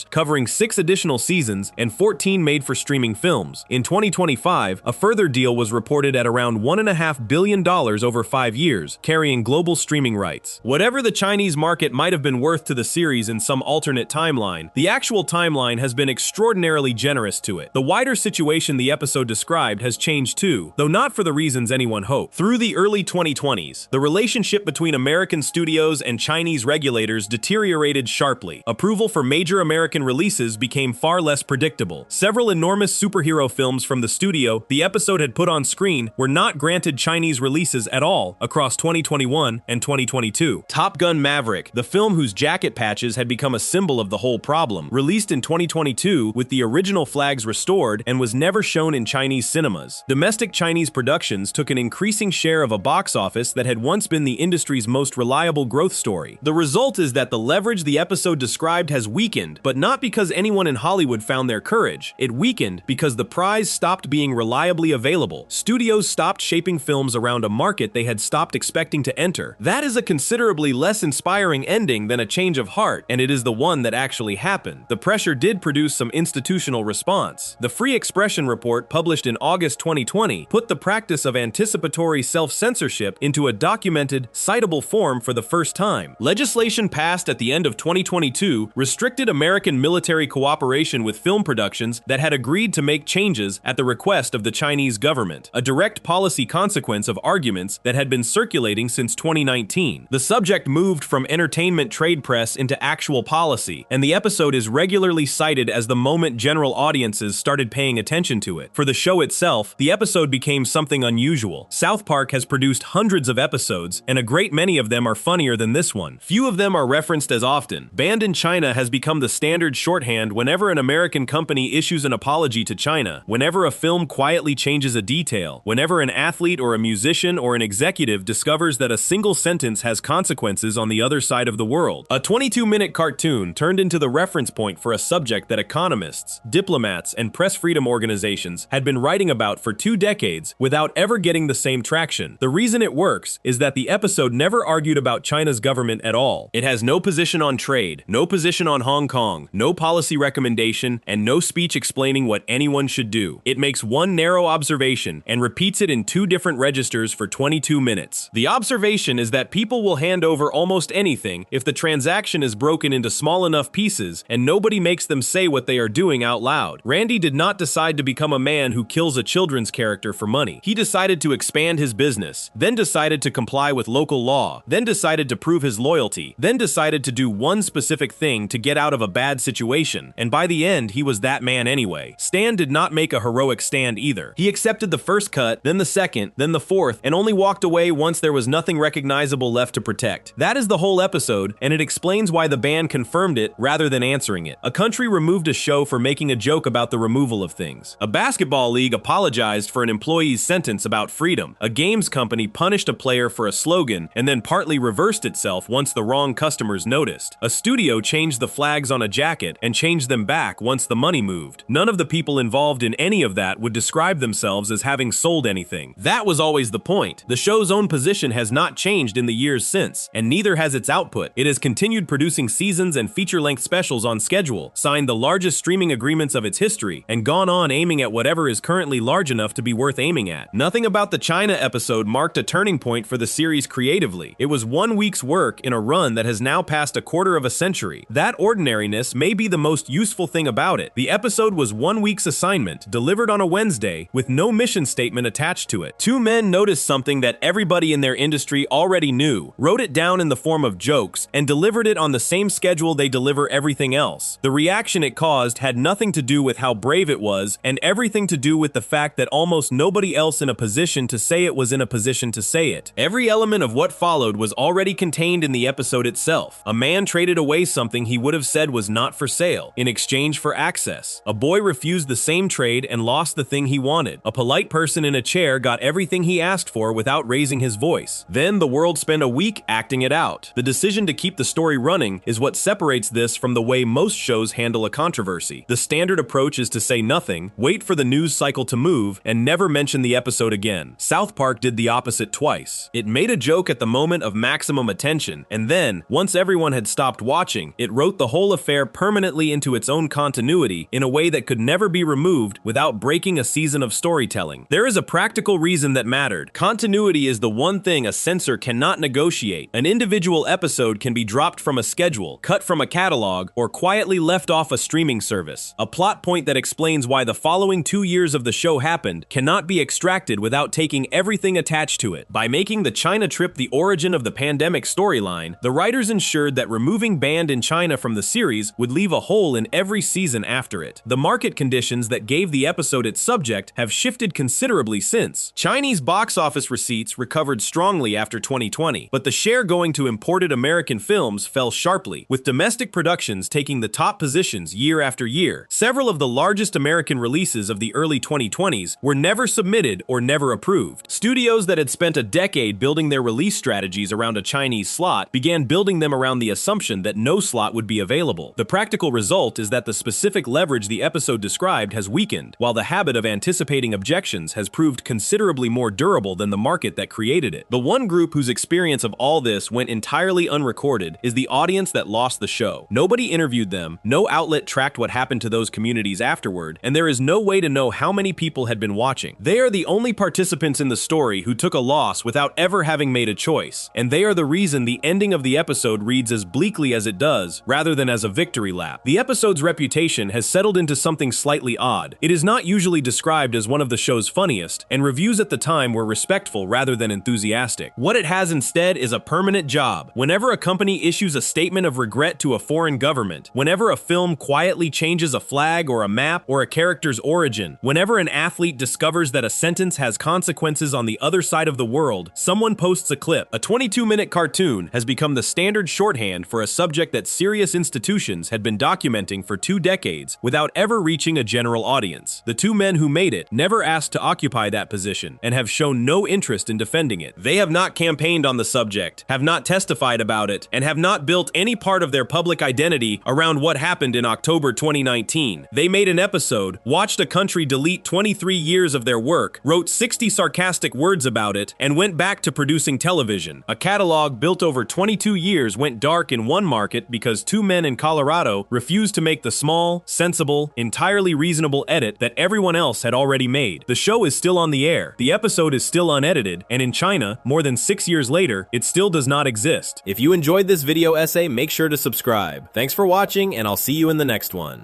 covering 6 additional seasons and 14 made-for-streaming films. In 2025, a further deal was reported at around $1.5 billion over 5 years, carrying global streaming rights. Whatever the Chinese market might have been worth to the series in some alternate timeline, the actual timeline has been extraordinarily generous to it. The wider situation the episode described has changed too, though not for the reasons anyone hoped. Through the early 2020s, the relationship between American studios and Chinese regulators deteriorated sharply. Approval for major American releases became far less predictable. Several enormous superhero films from the studio the episode had put on screen were not granted Chinese releases at all across 2021 and 2022. Top Gun: Maverick, the film whose jacket patches had become a symbol of the whole problem, released in 2022 with the original flags restored and was never shown in Chinese cinemas. Domestic Chinese productions took an increasing share of a box office that had once been the industry's most reliable growth story. The result is that the leverage the episode described has weakened, but not because anyone in Hollywood found their courage. It weakened because the prize stopped being reliably available. Studios stopped shaping films around a market they had stopped expecting to enter. That is a considerably less inspiring ending than a change of heart, and it is the one that actually happened. The pressure did produce some institutional response. The Free Expression Report, published in August 2020, put the practice of anticipatory self-censorship into a documented, citable form for the first time. Legislation passed at the end of 2022 restricted American military cooperation with film productions that had agreed to make changes at the request of the Chinese government, a direct policy consequence of arguments that had been circulating since 2019. The subject moved from entertainment trade press into actual policy, and the episode is regularly cited as the moment general audiences started paying attention to it. For the show itself, the episode became something unusual. South Park has produced hundreds of episodes, and a great many of them are funnier than this one. Few of them are referenced as often. Banned in China has become the standard shorthand whenever an American company issues an apology to China, whenever a film quietly changes a detail, whenever an athlete or a musician or an executive discovers that a single sentence has consequences on the other side of the world. A 22-minute cartoon turned into the reference point for a subject that economists, diplomats, and press freedom organizations had been writing about for 2 decades without ever getting the same traction. The reason it works is that the episode never argued about China's government at all. It has no position on trade, no position on Hong Kong, no policy recommendation, and no speech explaining what anyone should do. It makes one narrow observation and repeats it in 2 different registers for 22 minutes. The observation is that people will hand over almost anything if the transaction is broken into small enough pieces and nobody makes them say what they are doing out loud. Randy did not decide to become a man who kills a children's character for money. He decided to expand his business, then decided to comply with local law, then decided to prove his loyalty, then decided to do one specific thing to get out of a bad situation, and by the end, he was that man anyway. Stan did not make a heroic stand either. He accepted the first cut, then the second, then the fourth, and only walked away once there was nothing recognizable left to protect. That is the whole episode, and it explains why the ban confirmed it rather than answering it. A country removed a show for making a joke about the removal of things. A basketball league apologized for an employee's sentence about freedom. A games company punished a player for a slogan and then partly reversed itself once the wrong customers noticed. A studio changed the flags on a jacket and changed them back once the money moved. None of the people involved in any of that would describe themselves as having sold anything. That was always the point. The show's own position has not changed in the years since, and neither has its output. It has continued producing seasons and feature-length specials on schedule, signed the largest streaming agreements of its history, and gone on aiming at whatever is currently large enough to be worth aiming at. Nothing about the China episode marked a turning point for the series creatively. It was 1 week's work in a run that has now passed a quarter of a century. That ordinariness may be the most useful thing about it. The episode was 1 week's assignment, delivered on a Wednesday, with no mission statement attached to it. Two men noticed something that everybody in their industry already knew, wrote it down in the form of jokes, and delivered it on the same schedule they deliver everything else. The reaction it caused had nothing to do with how brave it was, and everything to do with the fact that almost nobody else in a position to say it was in a position to say it. Every element of what followed was already contained in the episode itself. A man traded away something he would have said was not for sale, in exchange for access. A boy refused the same trade and lost the thing he wanted. A polite person in a chair got everything he asked for without raising his voice. Then the world spent a week acting it out. The decision to keep the story running is what separates this from the way most shows handle a controversy. The standard approach is to say nothing, wait for the news cycle to move, and never mention the episode again. South Park did the opposite twice. It made a joke at the moment of maximum attention, and then, once everyone had stopped watching, it wrote the whole affair permanently into its own continuity in a way that could never be removed without breaking a season of storytelling. There is a practical reason that mattered. Continuity is the one thing a censor cannot negotiate. An individual episode can be dropped from a schedule, cut from a catalog, or quietly left off a streaming service. A plot point that explains why the following 2 years of the show happened cannot be extracted without taking everything attached to it. By making the China trip the origin of the pandemic storyline, the writers ensured that removing Banned in China from the series would leave a hole in every season after it. The market conditions that gave the episode its subject have shifted considerably since. Chinese box office receipts recovered strongly after 2020, but the share going to imported American films fell sharply, with domestic productions taking the top positions year after year. Several of the largest American releases of the early 2020s were never submitted or never approved. Studios that had spent a decade building their release strategies around a Chinese slot began building them around the assumption that no slot would be available. The practical result is that the specific leverage the episode described has weakened, while the habit of anticipating objections has proved considerably more durable than the market that created it. The one group whose experience of all this went entirely unrecorded is the audience that lost the show. Nobody interviewed them, no outlet tracked what happened to those communities afterward, and there is no way to know how many people had been watching. They are the only participants in the story who took a loss without ever having made a choice, and they are the reason the ending of the episode reads as bleakly as it does, rather than as a victory lap. The episode's reputation has settled into something slightly odd. It is not usually described as one of the show's funniest, and reviews at the time were respectful rather than enthusiastic. What it has instead is a permanent job. Whenever a company issues a statement of regret to a foreign government, whenever a film quietly changes a flag or a map or a character's origin, whenever an athlete discovers that a sentence has consequences on the other side of the world, someone posts a clip. A 22-minute cartoon has become the standard shorthand for a subject that serious institutions had been documenting for 2 decades without ever reaching a general audience. The two men who made it never asked to occupy that position and have shown no interest in defending it. They have not campaigned on the subject, have not testified about it, and have not built any part of their public identity around what happened in October 2019. They made an episode, watched a country delete 23 years of their work, wrote 60 sarcastic words about it, and went back to producing television. A catalog built over 22 years went dark in one market because 2 men in Colorado refused to make the small, sensible, entirely reasonable edit that everyone else had already made. The show is still on the air, the episode is still unedited, and in China, more than 6 years later, it still does not exist. If you enjoyed this video essay, make sure to subscribe. Thanks for watching, and I'll see you in the next one.